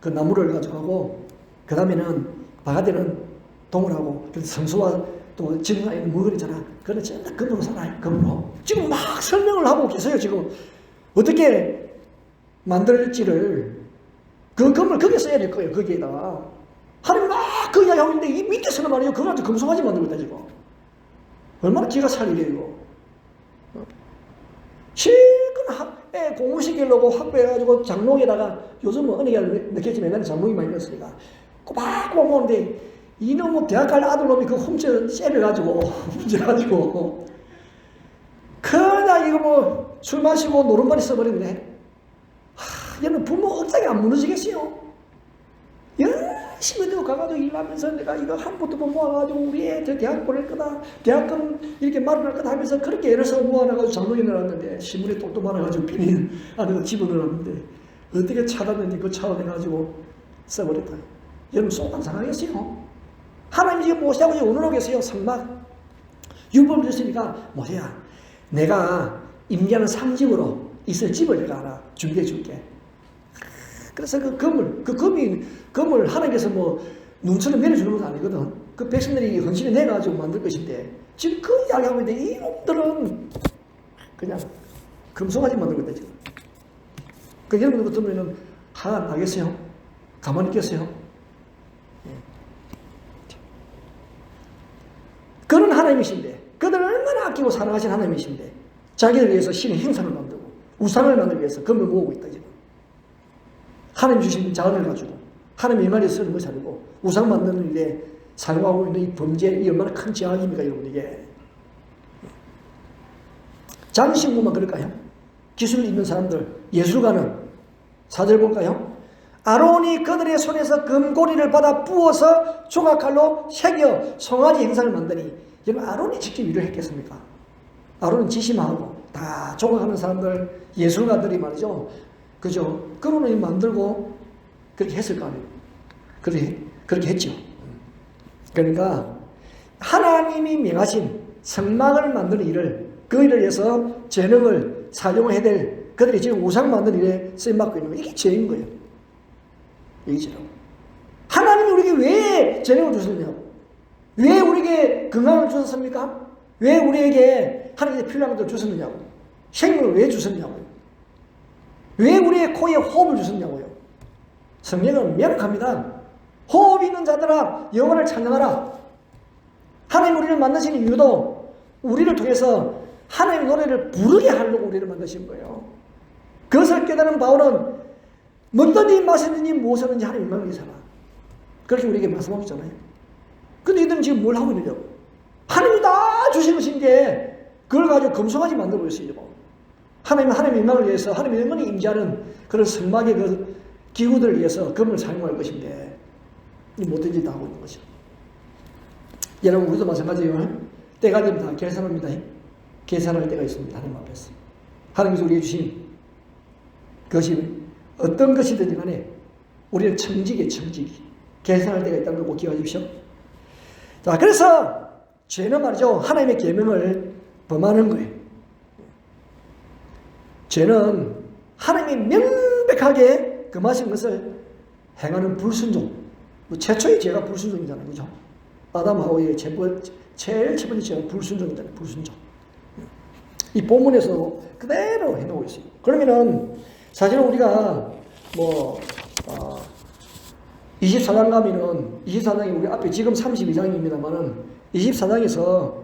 그 나무를 가지고 하고 그 다음에는 바가지는 동을하고 그래서 성소와 또 지붕 안에 물건 있잖아. 그거는 전부 금으로 살아요. 금으로. 지금 막 설명을 하고 계세요. 지금 어떻게 만들지를 그 금을 거기에 써야 될 거예요. 거기에다가 하나님 막 그 이야기하고 있는데 이 밑에서는 말이에요. 그거 가지고 금송아지 만들고 있다 지금. 얼마나 기가 찰 일이에요 이거. 실컷 공부시키려고 확보해가지고 장롱에다가 요즘은 은혜가 느꼈지만 옛날에 장롱이 많이 넣었으니까 꼬박꼬박 먹는데 이놈의 대학 갈 아들놈이 그 훔쳐 째려가지고 그냥 이거 뭐 술 마시고 노름만이 써버렸네. 얘는 부모 억장이 안 무너지겠어요? 열심히 가가지고 일하면서 내가 이거 한 푼도 못 모아가지고 우리 애 대학 보낼 거다. 대학금 이렇게 마련할 거다 하면서 그렇게 애를 써 모아놔가지고 장롱에 넣어놨는데 신문에 똘똘 말아가지고 비닐 안에서 집어넣었는데 어떻게 찾았는지 그 차원해가지고 써버렸다. 여러분 속안 상하겠어요? 하나님이 지금 모세하고 의논하고 계세요. 성막 율법을 주시니까 모세야 내가 임기하는 상징으로 있을 집을 내가 하나 준비해 줄게. 그래서 그 금을 하나님께서 뭐 눈처럼 내려주는 건 아니거든. 그 백성들이 헌신을 내가지고 만들 것인데 지금 그 이야기하고 있는데 이놈들은 그냥 금송아지 만들고 있다 지금. 그 여러분들 같으면 화 나겠어요? 가만히 있겠어요? 그런 하나님이신데 그들을 얼마나 아끼고 사랑하신 하나님이신데 자기를 위해서 신의 형상을 만들고 우상을 만들기 위해서 금을 모으고 있다 지금. 하나님 주신 자원을 가지고 하나님의 영광에 쓰는 것이 아니고 우상 만드는 일에 사용하고 있는 이 범죄 이 얼마나 큰 죄악입니까 여러분 이게. 장신구만 그럴까요? 기술 있는 사람들 예술가는 사절 볼까요? 아론이 그들의 손에서 금고리를 받아 부어서 조각칼로 새겨 송아지 형상을 만드니 여러분 아론이 직접 일을 했겠습니까? 아론은 지시하고 다 조각하는 사람들 예술가들이 말이죠. 그죠? 그러면 만들고 그렇게 했을 거 아니에요. 그렇게 했죠. 그러니까 하나님이 명하신 성막을 만드는 일을 그 일을 위해서 재능을 사용해야 될 그들이 지금 우상 만드는 일에 쓰임받고 있는 거예요. 이게 죄인 거예요. 이게 죄라고. 하나님이 우리에게 왜 재능을 주셨냐고. 왜 우리에게 건강을 주셨습니까? 왜 우리에게 하나님의 필요한 것들을 주셨느냐고. 생명을 왜 주셨냐고요. 왜 우리의 코에 호흡을 주셨냐고요. 성경은 명확합니다. 호흡 있는 자들아 여호와를 찬양하라. 하나님 우리를 만드신 이유도 우리를 통해서 하나님의 노래를 부르게 하려고 우리를 만드신 거예요. 그것을 깨달은 바울은 먹든지 마시든지 무엇하든지 하나님 영광을 위해서 하라. 그렇게 우리에게 말씀하고 있잖아요. 근데 이들은 지금 뭘 하고 있느냐고. 하나님이 다 주신 것인데 그걸 가지고 금송아지 만들고 있어요. 하나님은 하나님의 영광을 위해서 하나님의 영광이 임재하는 그런 성막의 그 기구들을 위해서 금을 사용할 것인데 못된 짓 다 하고 있는 것이죠. 여러분 우리도 마찬가지예요. 때가 되면 다 계산합니다. 계산할 때가 있습니다. 하나님 앞에서. 하나님께서 우리에게 주신 그것이 어떤 것이든지 간에 우리는 청지기에 청지기. 계산할 때가 있다는 걸 꼭 기억하십시오. 자, 그래서 죄는 말이죠. 하나님의 계명을 범하는 거예요. 죄는 하나님이 명백하게 금하신 것을 행하는 불순종. 최초의 죄가 불순종이잖아요. 그죠? 아담하고의 제일 첫 번째 죄가 불순종이잖아요. 불순종. 이 본문에서 그대로 해놓고 있어요. 그러면은 사실은 우리가 24장 가면은 24장이 우리 앞에 지금 32장입니다만은 24장에서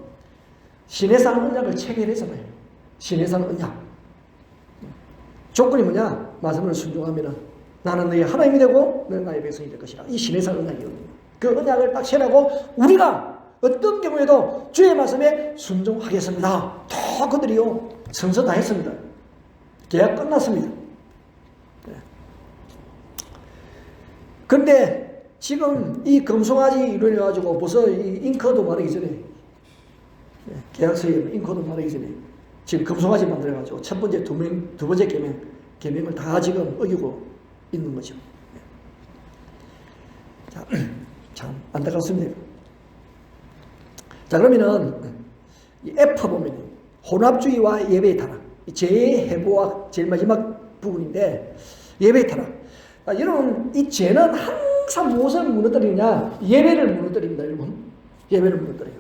시내산 언약을 체결했잖아요. 시내산 언약. 조건이 뭐냐? 말씀을 순종하면은 나는 너희 하나님이 되고 너는 나의 백성이 될 것이라. 이 시내산 언약이거든요. 그 언약을 딱 세라고 우리가 어떤 경우에도 주의 말씀에 순종하겠습니다. 다 그들이요 성서 다 했습니다. 계약 끝났습니다. 그런데 지금 이 금송아지 이루어가지고 벌써 이 잉커도 마르기 전에, 계약서에 잉커도 마르기 전에 지금 금송아지 만들어가지고 첫 번째, 두 번째 계명을 다 지금 어기고 있는 거죠. 자, 참 안타깝습니다. 자, 그러면은 이 F 보면 혼합주의와 예배의 타락, 재해보와 제일 마지막 부분인데, 예배의 타락. 여러분, 이 죄는 항상 무엇을 무너뜨리냐? 예배를 무너뜨립니다, 여러분. 예배를 무너뜨려요.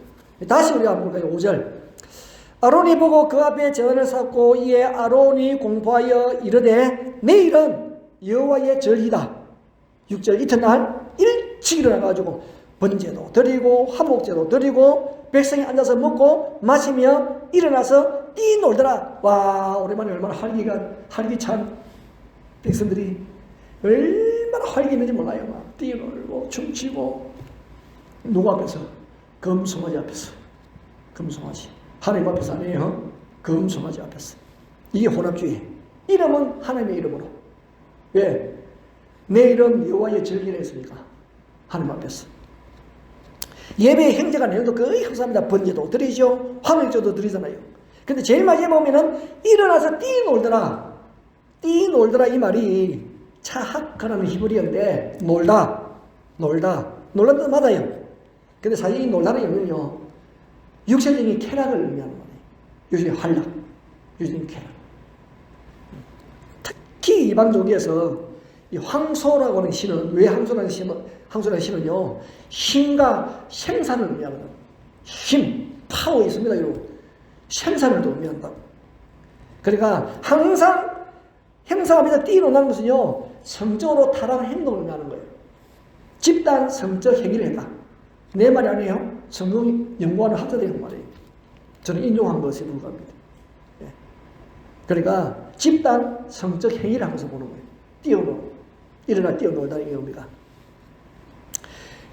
다시 우리가 한번 볼까요? 5절. 아론이 보고 그 앞에 제단을 쌓고 이에 아론이 공포하여 이르되 내일은 여호와의 절이다. 6절. 이튿날 일찍 일어나가지고 번제도 드리고 화목제도 드리고 백성이 앉아서 먹고 마시며 일어나서 뛰놀더라. 와, 오랜만에 얼마나 활기찬 백성들이 얼마나 활기 있는지 몰라요. 막 뛰놀고 춤추고. 누구 앞에서? 금송아지 앞에서. 금송아지. 하나님 앞에서 아니에요. 금송아지 앞에서. 이게 혼합주의. 이름은 하나님의 이름으로. 왜? 내일은 여호와의 절기라 했으니까. 하나님 앞에서. 예배의 행제가 내용도 거의 항상입니다. 번제도 드리죠. 화목제도 드리잖아요. 근데 제일 마지막에 보면은 일어나서 뛰놀더라. 뛰놀더라 이 말이 차학하라는 히브리어인데 놀다는 뜻 맞아요. 근데 사실 이 놀다는 의미는요, 육체적인 쾌락을 의미하는 거예요. 요즘에 활락, 요즘에 쾌락. 특히 이방족에서 이 황소라고 하는 신은, 왜 황소라는 신은요, 힘과 생산을 의미하거든. 힘, 파워 있습니다, 여러분. 생산을 또 의미한다고. 그러니까 항상 행사하면서 뛰어난다는 것은요, 성적으로 타락한 행동을 의미하는 거예요. 집단 성적 행위를 했다. 내 말이 아니에요. 성경 연구하는 학자들의 말이에요. 저는 인용한 것에 불과합니다. 예. 그러니까 집단 성적 행위를 하면서 보는 거예요. 일어나 뛰어놀다는 의미가.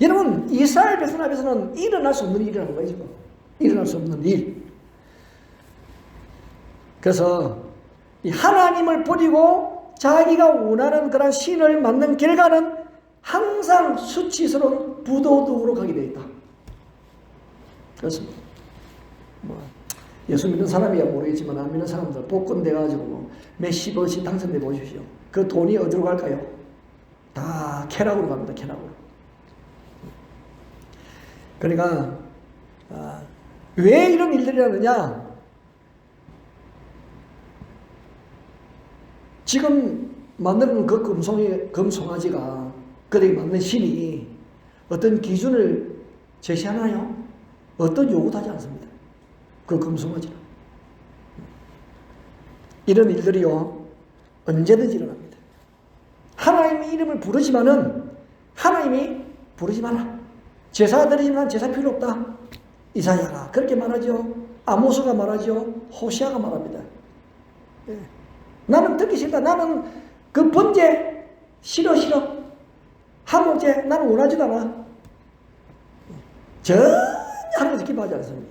여러분, 이스라엘 백성 앞에서는 일어날 수 없는 일이라는 거예요, 지금. 일어날 수 없는 일. 그래서 이 하나님을 버리고 자기가 원하는 그런 신을 만든 결과는 항상 수치스러운 부도덕으로 가게 되어 있다. 그렇습니다. 예수 믿는 사람이야 모르겠지만 안 믿는 사람들 복권돼가지고 몇십억씩 당선돼 보십시오. 그 돈이 어디로 갈까요? 다 쾌락으로 갑니다. 쾌락으로. 그러니까 왜 이런 일들이 나느냐? 지금 만드는 그 금송아지가 그들이 만든 신이 어떤 기준을 제시하나요? 어떤 요구도 하지 않습니다. 그 금송아지는. 이런 일들이요, 언제든지 일어납니다. 하나님의 이름을 부르지만은 하나님이 부르지 마라. 제사 드리지만 제사 필요 없다. 이사야가 그렇게 말하죠. 아모스가 말하죠. 호시아가 말합니다. 예. 나는 듣기 싫다. 나는 그 번제 싫어. 화목제 나는 원하지도 않아. 전혀 하나님께서 기뻐하지 않습니다.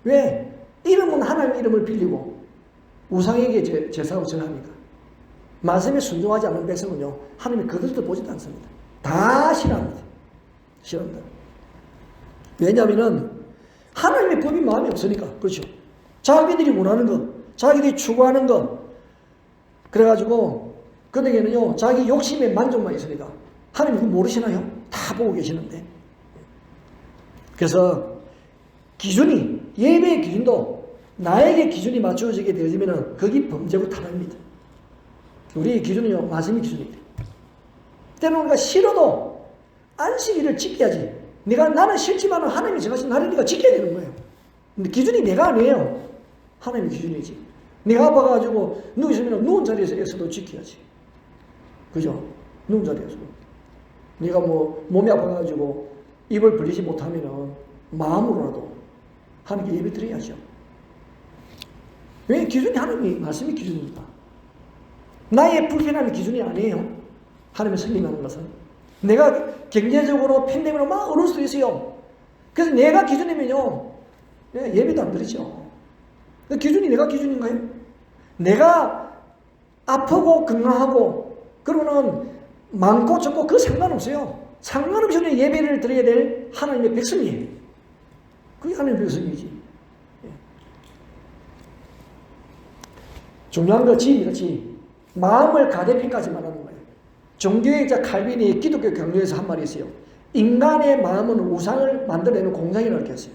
왜? 이름은 하나님의 이름을 빌리고 우상에게 제사를 전하니까. 말씀에 순종하지 않는 백성은요, 하나님이 그들도 보지도 않습니다. 다 싫어합니다. 싫어합니다. 왜냐하면 하나님의 법이 마음에 없으니까. 그렇죠. 자기들이 원하는 것, 자기들이 추구하는 것, 그래가지고 그들에게는요, 자기 욕심의 만족만 있으니까. 하나님 그거 모르시나요? 다 보고 계시는데. 그래서 기준이, 예배의 기준도 나에게 기준이 맞추어지게 되어지면 거기 범죄고 타락입니다. 우리의 기준은요, 말씀의 기준입니다. 때로는 우리가 싫어도 안식일을 지켜야지. 나는 싫지만 하나님이 정하신 하루니까 지켜야 되는 거예요. 근데 기준이 내가 아니에요. 하나님의 기준이지. 내가 아파가지고 누워있으면 누운 자리에서도 지켜야지. 그죠? 누운 자리에서. 네가 몸이 아파가지고 입을 벌리지 못하면 마음으로라도 하나님께 예배 드려야죠. 왜? 기준이 하나님의 말씀이 기준입니다. 나의 불편함이 기준이 아니에요. 하나님의 승리하는 것은. 내가 경제적으로 팬데믹으로 막 어려울 수도 있어요. 그래서 내가 기준이면요, 예배도 안 드리죠. 그 기준이 내가 기준인가요? 내가 아프고 건강하고 그러고는 많고 적고 그 상관없어요. 상관없이 우리 예배를 드려야 될 하나님의 백성이에요. 그게 하나님의 백성이지. 중요한 거 지입니다. 지. 마음을 가대피까지 말하는 거예요. 종교학자 칼빈이 기독교 경륜에서 한 말이 있어요. 인간의 마음은 우상을 만들어내는 공장이라고 했어요.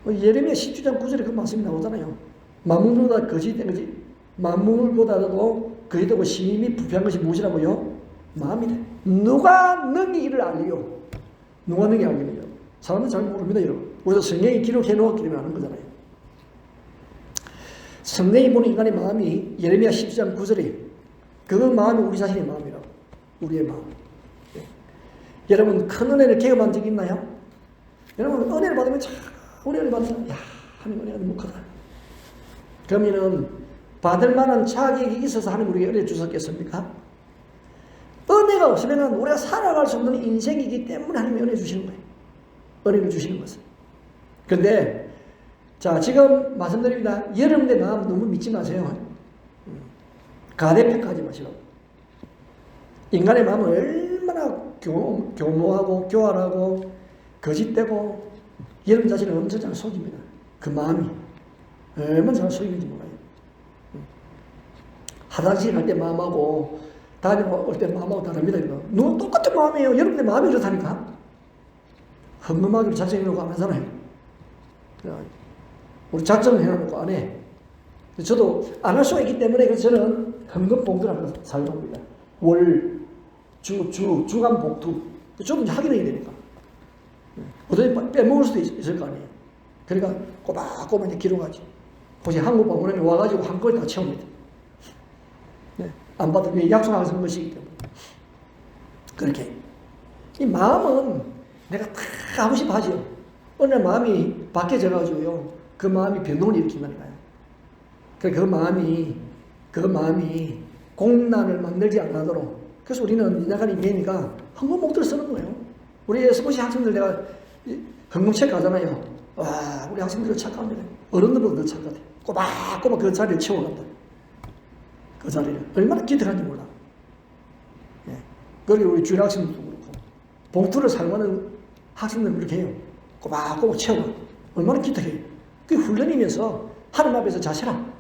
예레미야 17장 9절에 그 말씀이 나오잖아요. 만물보다 거짓된 것이 만물보다도 거짓되고 심히 부패한 것이 무엇이라고요? 마음이다. 누가 능히를 알리요? 누가 능히 알리는요? 사람은 잘 모릅니다, 여러분. 그래서 성경이 기록해 놓았기 때문에 아는 거잖아요. 성경이 보는 인간의 마음이 예레미야 17장 9절에 그 마음이 우리 자신의 마음이라고. 우리의 마음. 네. 여러분 큰 은혜를 경험한 적이 있나요? 여러분 은혜를 받으면 참 우리 은혜 받으면 야 하나님 은혜가 너무 크다. 그러면은 받을 만한 자격이 있어서 하나님 우리에게 은혜를 주셨겠습니까? 은혜가 없으면 우리가 살아갈 수 없는 인생이기 때문에 하나님이 은혜 주시는 거예요. 은혜를 주시는 것은. 그런데 자 지금 말씀드립니다. 여러분의 마음 너무 믿지 마세요. 가대평가하지 마시라고. 인간의 마음은 얼마나 교모하고 교활하고 거짓되고 여러분 자신을 엄청 잘 속입니다. 그 마음이 얼마나 잘 속이는지 몰라요. 화장실 갈 때 마음하고 다니고 올 때 마음하고 다릅니다. 누구 똑같은 마음이에요. 여러분의 마음이 그렇다니까. 헌금하기로 작정해놓고 안 하잖아요. 우리 작정을 해놓고 안 해. 저도 안 할 수가 있기 때문에 그래서 저는 헌금 봉투를 하나 사용합니다. 월, 주간 봉투. 저도 이제 확인해야 되니까. 어떻게 빼먹을 수도 있을 거 아니에요. 그러니까 꼬박꼬박 이제 기록하지. 혹시 한국 방문에 와가지고 한꺼번에 다 채웁니다. 네. 안 받으면 약속하는 것이기 때문에. 그렇게. 이 마음은 내가 다 하고 싶어 하죠. 어느 날 마음이 바뀌어져가지고요. 그 마음이 변동을 일으킨다니까요. 그 마음이 공난을 만들지 않도록. 그래서 우리는 약간 이메니까 헌금 목표를 쓰는 거예요. 우리 스포츠 학생들 내가 헌금 체크 하잖아요. 와, 우리 학생들은 착합니다. 어른들보다 더 착하대. 꼬박꼬박 그 자리를 채워간다. 그 자리를. 얼마나 기특한지 몰라. 예. 그리고 우리 주일 학생들도 그렇고. 봉투를 사용하는 학생들은 그렇게 해요. 꼬박꼬박 채워가. 얼마나 기특해요. 그게 훈련이면서 하나님 앞에서 자세라.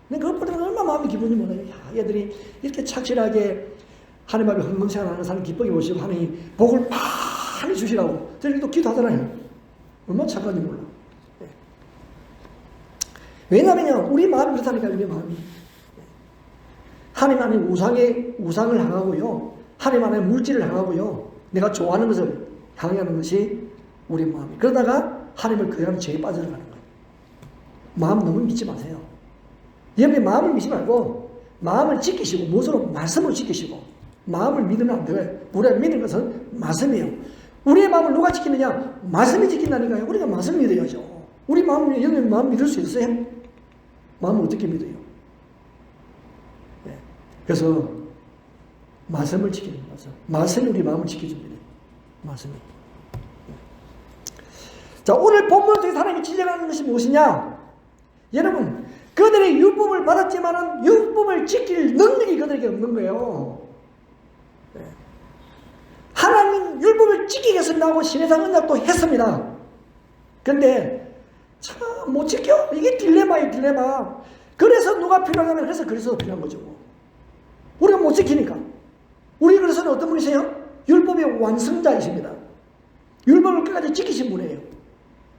근데 그것 보면 얼마나 마음이 기분이 몰라요. 야, 얘들이 이렇게 착실하게 하나님 앞에 헌금 생활하는 사람 기쁘게 보시고 하나님 복을 많이 주시라고 저희도 기도하잖아요. 얼마나 착한지 몰라. 네. 왜냐하면 우리 마음이 그렇다니까요. 우리 마음이. 하나님 안에 우상을 향하고요. 하나님 안에 물질을 향하고요. 내가 좋아하는 것을 향하는 것이 우리 마음이. 그러다가 하나님을 거역하면 죄에 빠져나가는 거예요. 마음 너무 믿지 마세요. 여러분의 마음을 믿지 말고 마음을 지키시고 무엇으로? 말씀을 지키시고 마음을 믿으면 안 돼요. 우리가 믿는 것은 말씀이에요. 우리의 마음을 누가 지키느냐? 말씀이 지킨다니까요. 우리가 말씀을 믿어야죠. 우리 마음을, 여러분 마음 믿을 수 있어요? 마음을 어떻게 믿어요? 네. 그래서 말씀을 지키는 거죠. 말씀이 우리 마음을 지켜줍니다. 말씀이. 자, 오늘 본문을 통해서 하나님이 지적하는 것이 무엇이냐? 여러분, 그들의 율법을 받았지만은 율법을 지킬 능력이 그들에게 없는 거예요. 네. 하나님 율법을 지키겠습니다 하고 신해상 언약도 했습니다. 근데 참 못 지켜? 이게 딜레마예요, 딜레마. 그래서 누가 필요하냐면 그래서 그리스도가 필요한 거죠. 우리가 못 지키니까. 우리 그리스도는 어떤 분이세요? 율법의 완성자이십니다. 율법을 끝까지 지키신 분이에요.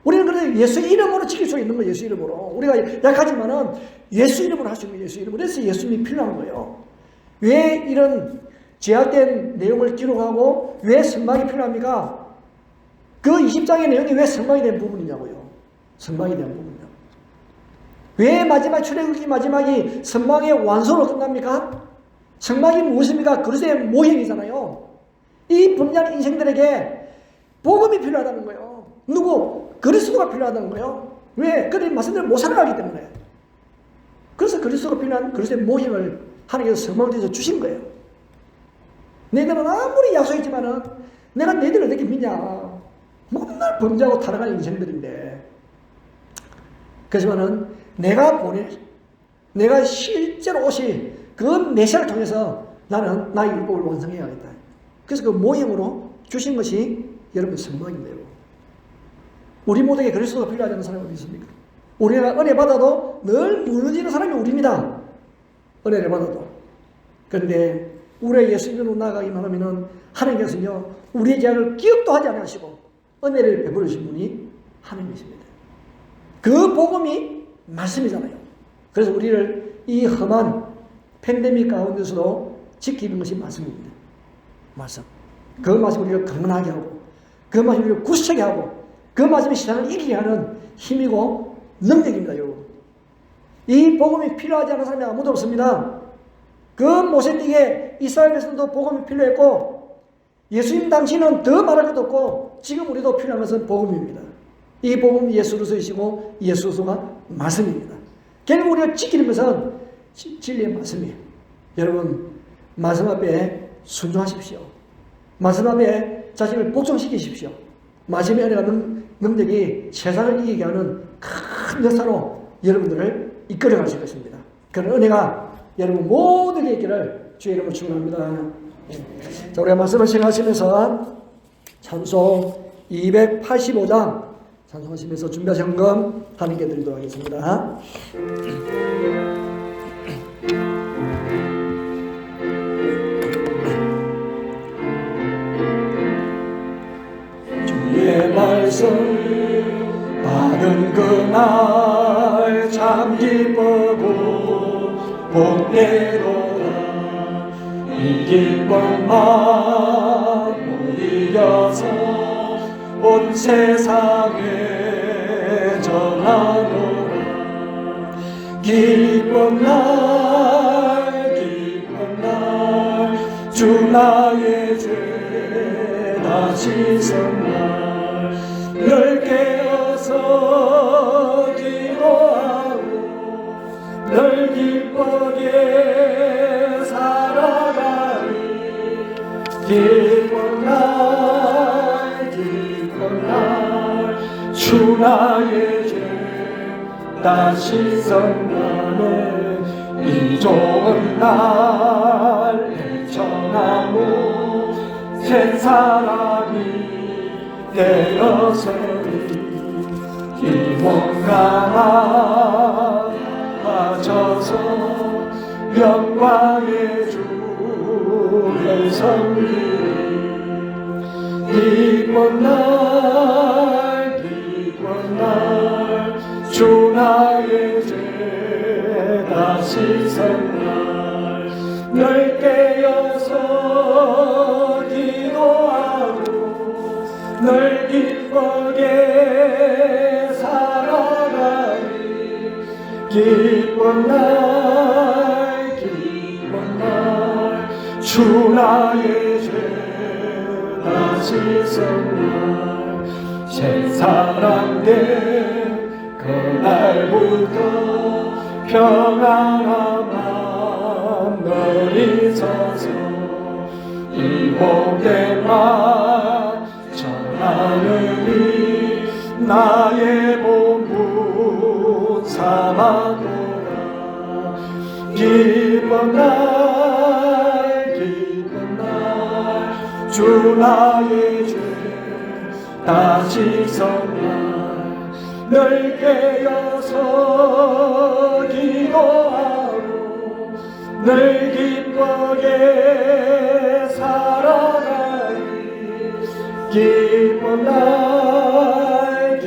우리는 그래서 예수 이름으로 지킬 수 있는 거예요. 예수 이름으로. 우리가 약하지만은 예수 이름으로 할 수 있는 거예요. 예수 이름으로. 그래서 예수님이 필요한 거예요. 왜 이런 제약된 내용을 기록하고 왜 성막이 필요합니까? 그 20장의 내용이 왜 성막이 된 부분이냐고요. 성막이 된 부분이요. 왜 마지막 출애굽기 마지막이 성막의 완성으로 끝납니까? 성막이 무엇입니까? 그리스도의 모형이잖아요. 이 범죄한 인생들에게 복음이 필요하다는 거예요. 누구? 그리스도가 필요하다는 거예요. 왜? 그들이 말씀대로 못 살아가기 때문에. 그래서 그리스도가 필요한 그리스도의 모형을 하나님께서 성막을 통해서 주신 거예요. 너희들은 아무리 약속했지만은 내가 너희들을 어떻게 믿냐. 맨날 범죄하고 타락하는 인생들인데, 그렇지만은 내가 실제로 옷이 그 메시아를 통해서 나는 나의 율법을 완성해야겠다. 그래서 그 모형으로 주신 것이 여러분 성막입니다. 여러분. 우리 모두에게 그리스도가 필요하지 않은 사람이 어디 있습니까? 우리가 은혜 받아도 늘 무너지는 사람이 우리입니다. 은혜를 받아도. 그런데 우리의 예수님으로 나아가기만 하면은 하나님께서는요, 우리의 죄를 기억도 하지 않으시고 은혜를 베풀어 주신 분이 하나님이십니다. 그 복음이 말씀이잖아요. 그래서 우리를 이 험한 팬데믹 가운데서도 지키는 것이 말씀입니다. 말씀. 그 말씀이 우리를 강건하게 하고, 그 말씀이 우리를 굳세게 하고, 그 말씀이 세상을 이기게 하는 힘이고 능력입니다, 여러분. 이 복음이 필요하지 않은 사람이 아무도 없습니다. 그 모세에게 이스라엘 백성도 복음이 필요했고, 예수님 당시는 더 말할 것도 없고, 지금 우리도 필요한 것은 복음입니다. 이 복음이 예수 그리스도이시고 예수 그리스도가 말씀입니다. 결국 우리가 지키는 것은 진리의 말씀이에요. 여러분, 말씀 앞에 순종하십시오. 말씀 앞에 자신을 복종시키십시오. 말씀의 은혜가 능력이 세상을 이기게 하는 큰 역사로 여러분들을 이끌어 가실 것입니다. 그런 은혜가 여러분 모두에게 있기를 주의 이름으로 축원합니다. 자, 우리가 말씀을 시작하시면서 찬송 285장 찬송하시면서 준비하신 헌금 하나님께 드리도록 하겠습니다. 주의 말씀 받은 그날 참 기쁘고 복되도다. 이 기쁨만 못 이겨서 온 세상에 전하노라. 기쁜 날 주 나의 죄 다 씻은 날 늘 깨어서 기도하고 늘 기쁘게 살아가리. 기쁜 날 주 나의 죄 다 씻었나네. 이 좋은 날 헤쳐나무 새 사람이 되어서리. 기원가 맞춰서 영광의 주를 섬기리. 기쁜 날 주 나의 죄 다 씻은 날 늘 깨어서 기도하고 늘 기쁘게 살아가리. 기쁜 날 주 나의 죄 다 씻은 날 새 사람 된 그날부터 평안함만 늘 있어서 이 복에만 전하느니 나의 본분 삼아도라. 기쁜 날 주 나의 죄 다 씻었나. 늘 깨어서 기도하고 늘 기쁘게 살아가리. 기쁜 날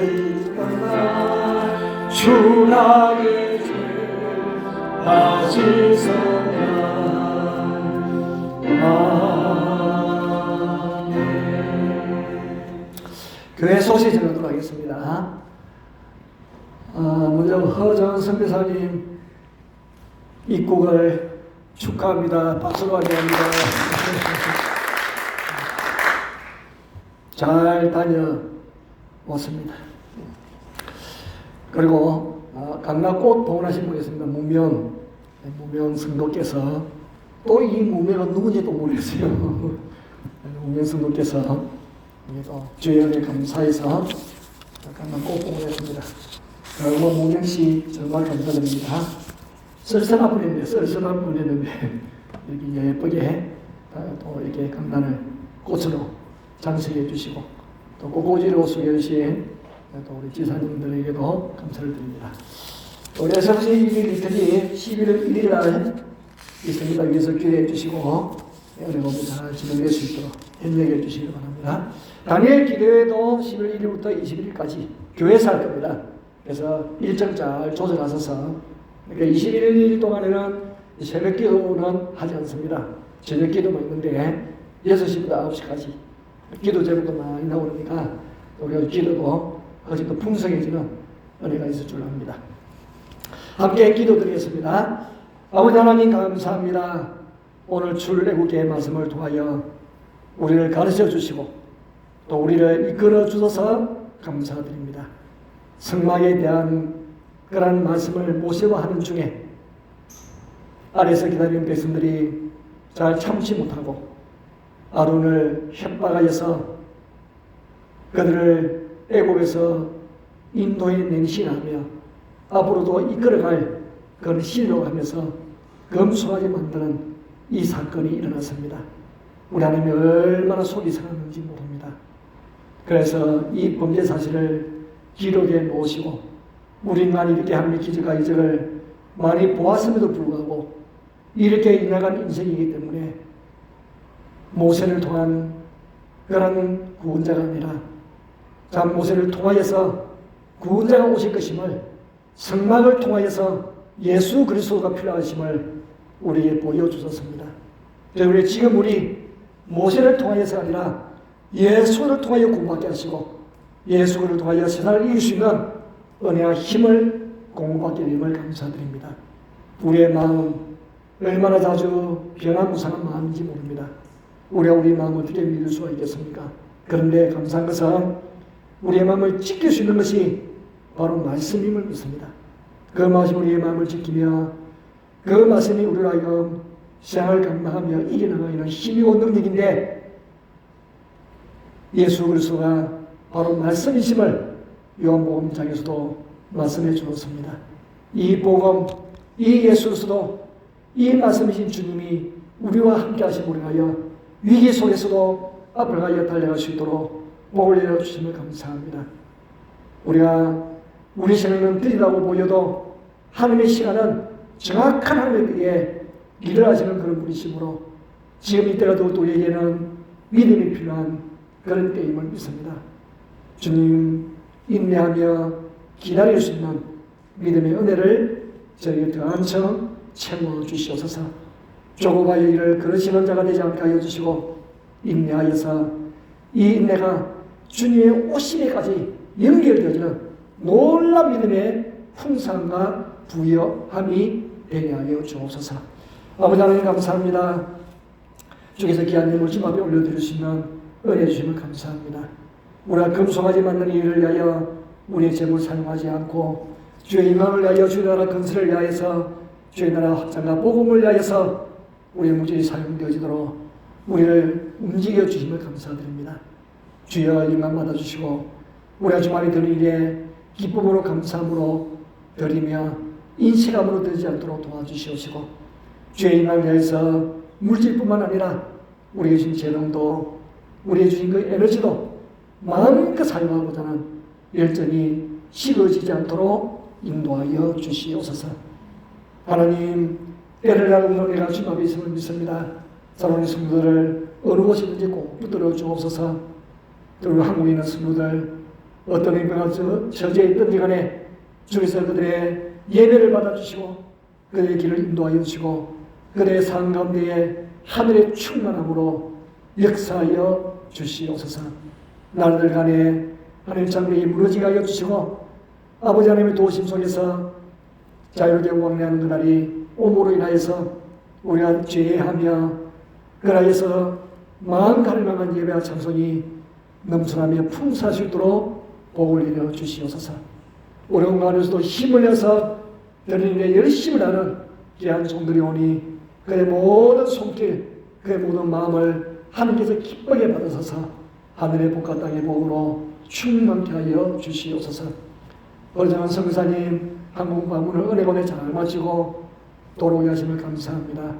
주 나의 죄 다 씻었나. 교회 소식 전하도록 하겠습니다. 먼저 허정 선교사님 입국을 축하합니다. 박수로 환영합니다. 잘 다녀왔습니다. 그리고 강남꽃 봉헌하신 분이 있습니다. 무명 성도께서 또 이 무명은 누군지 또 모르겠어요. 무명 성도께서 우리도 주의 은혜 감사해서 잠깐만 꼭 보겠습니다. 그리고 문경씨 정말 감사드립니다. 쓸쓸한 분인데 이렇게 예쁘게 또 이렇게 강단을 꽃으로 장식해 주시고 또 꽃꽂이로 수여주신 또 우리 지사님들에게도 감사를 드립니다. 우리 성시 리틀이 11월 1일 날 있습니다. 위해서 기도해 주시고 은혜가 잘 진행될 수 있도록 협력해 주시기 바랍니다. 다니엘 기도회도 11월 1일부터 21일까지 교회에서 할 겁니다. 그래서 일정 잘 조정하셔서 그러니까 21일 동안에는 새벽 기도는 하지 않습니다. 저녁 기도만 있는데 6시부터 9시까지 기도 제목도 많이 나오니까 우리가 기도도 아직 더 풍성해지는 은혜가 있을 줄 압니다. 함께 기도드리겠습니다. 아버지 하나님 감사합니다. 오늘 출애굽기의 말씀을 통하여 우리를 가르쳐 주시고 또 우리를 이끌어 주셔서 감사드립니다. 성막에 대한 그런 말씀을 모세와 하는 중에 아래에서 기다리는 백성들이 잘 참지 못하고 아론을 협박하여서 그들을 애굽에서 인도에 낸신하며 앞으로도 이끌어갈 그런 신이라고 하면서 검소하게 만드는 이 사건이 일어났습니다. 우리 하나님이 얼마나 속이 상했는지 모릅니다. 그래서 이 범죄 사실을 기록에 놓으시고 우리만 이렇게 하나님의 기적과 이적을 많이 보았음에도 불구하고 이렇게 인간한 인생이기 때문에 모세를 통한 그런 구원자가 아니라 참 모세를 통하여서 구원자가 오실 것임을 성막을 통하여서 예수 그리스도가 필요하심을 우리에게 보여주셨습니다. 그래서 지금 우리 모세를 통하여서 아니라 예수를 통하여 구원받게 하시고 예수를 통하여 세상을 이길 수 있는 은혜와 힘을 공급받게 됨을 감사드립니다. 우리의 마음 얼마나 자주 변화무쌍한 마음인지 모릅니다. 우리가 우리 마음을 어떻게 믿을 수가 있겠습니까? 그런데 감사한 것은 우리의 마음을 지킬 수 있는 것이 바로 말씀임을 믿습니다. 그 말씀이 우리의 마음을 지키며 그 말씀이 우리를 하여금 세상을 감당하며 이겨나가는 힘이고 능력인데 예수 그리스도가 바로 말씀이심을 요한복음 장에서도 말씀해 주었습니다. 이 복음, 이 예수 그리스도, 이 말씀이신 주님이 우리와 함께 하심으로 하여 위기 속에서도 앞을 가여 달려갈 수 있도록 복을 내려주심을 감사합니다. 우리가 우리 생각은 느리다고 보여도 하나님의 시간은 정확한 하나님의 때에 일을 하시는 그런 분이시므로 지금 이때가 더욱 우리에게는 믿음이 필요한 그런 때임을 믿습니다. 주님 인내하며 기다릴 수 있는 믿음의 은혜를 저에게 더 한층 채워주시옵소서. 조급하여 일을 그르시는 자가 되지 않게 하여 주시고 인내하여서 이 인내가 주님의 오심에까지 연결되어지는 놀라운 믿음의 풍성과 부여함이 되게 하여 주옵소서. 아버지 하나님 감사합니다. 주께서 귀한 예물 주 앞에 올려드리시면 은혜 주심을 감사합니다. 우리가 금송아지 만드는 일을 위하여 우리의 재물 사용하지 않고 주의 임함을 위하여 주의 나라 건설을 위하여서 주의 나라 확장과 복음을 위하여서 우리의 무지히 사용되어지도록 우리를 움직여 주심을 감사드립니다. 주여 임함 받아주시고 우리가 주말에 드릴 일에 기쁨으로 감사함으로 드리며 인식함으로 드리지 않도록 도와주시옵시고 주의 임함을 위하여서 물질뿐만 아니라 우리에게 주신 재능도 우리에게 주신 그 에너지도 마음껏 사용하고자 하는 열정이 식어지지 않도록 인도하여 주시옵소서. 하나님 때를 나는 은혜가 주님 앞에 있음을 믿습니다. 사랑하는 성도들을 어느 곳이든지 꼭 붙들어 주옵소서. 그리고 한국에 있는 성도들 어떤 행동을 처지에 있든지 간에 주께서 그들의 예배를 받아주시고 그들의 길을 인도하여 주시고 그들의 삶 가운데에 하늘의 충만함으로 역사하여 주시옵소서. 날들 간에 하나님 장벽이 무너지게 하여 주시고 아버지 하나님의 도우심 속에서 자유롭게 왕래하는 그날이 오므로 인하여서 우리가 죄하며 그라에서 마음 갈망한 예배와 찬송이 넘쳐나며 풍성할 수 있도록 복을 내려 주시옵소서. 어려운 가운데서도 힘을 내서 드리는 일에 열심을 하는 귀한 종들이 오니 그의 모든 손길, 그의 모든 마음을 하나님께서 기쁘게 받으셔서 하늘의 복과 땅의 복으로 충만케 하여 주시옵소서. 어르장한 성사님 한국 방문을 은혜번에 잘 마치고 돌아오게 하심을 감사합니다.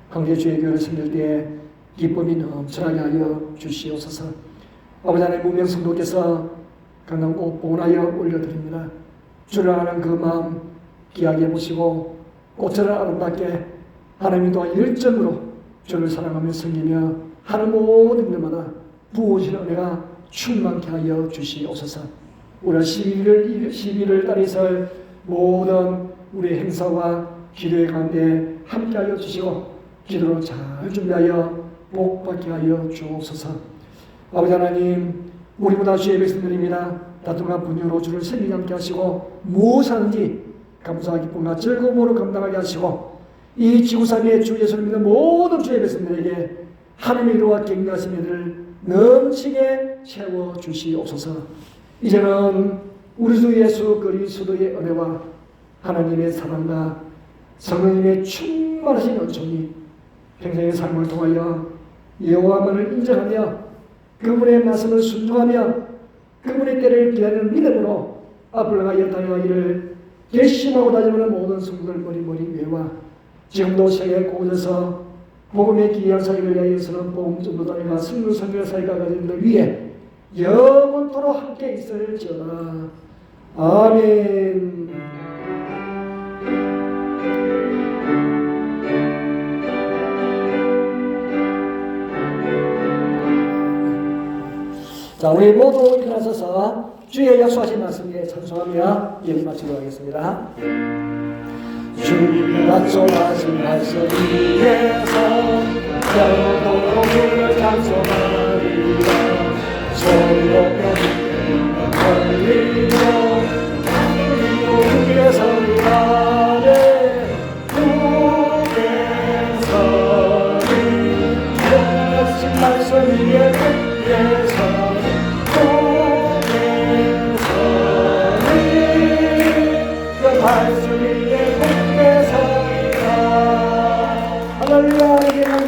황제주의 교회를 섬길 때에 기쁨이 넘쳐나게 하여 주시옵소서. 아버지 하나님 무명성도께서 강남꼭 봉헌하여 올려드립니다. 주를 아는 그 마음 귀하게 보시고 꽃처럼 아름답게 하나님이 또한 열정으로 주를 사랑하며 섬기며 하는 모든 일마다 부으신 은혜가 충만케 하여 주시옵소서. 우리가 11월 달에 있을 모든 우리 행사와 기도의 가운데 함께하여 주시고 기도로 잘 준비하여 복받게 하여 주옵소서. 아버지 하나님 우리보다 주의 백성들입니다. 다툼과 분열로 주를 섬기지 않게 하시고 무엇하든지 감사와 기쁨과 즐거움으로 감당하게 하시고 이 지구상에 주 예수를 믿는 모든 주의 백성들에게 하나님의 이루와 갱리하신 일을 넘치게 채워주시옵소서. 이제는 우리 주 예수 그리스도의 은혜와 하나님의 사랑과 성령님의 충만하신 은총이 평생의 삶을 통하여 여호와만을 인정하며 그분의 말씀을 순종하며 그분의 때를 기다리는 믿음으로 앞을 나가 달려가기를 결심하고 다짐하는 모든 성도들 머리 위에와 지금도 세계 곳곳에서 복음의 귀한 사역을 위하여서는 복음 전도단과 승리 선교 사역가 가진들 위해 영원토록 함께 있을지어다. 아멘. 자, 우리 모두 일어나셔서 주의 약속하신 말씀에 찬송하며 예배 마치도록 하겠습니다. 주의 약속하신 말씀 위에서 영원토록 주를 찬송하리라. 소리높여 걸리고 주의 성가에 주의 성이 약속하신 말씀 위에 위에서 말씀 위에 굳게 서리라. 할렐루야.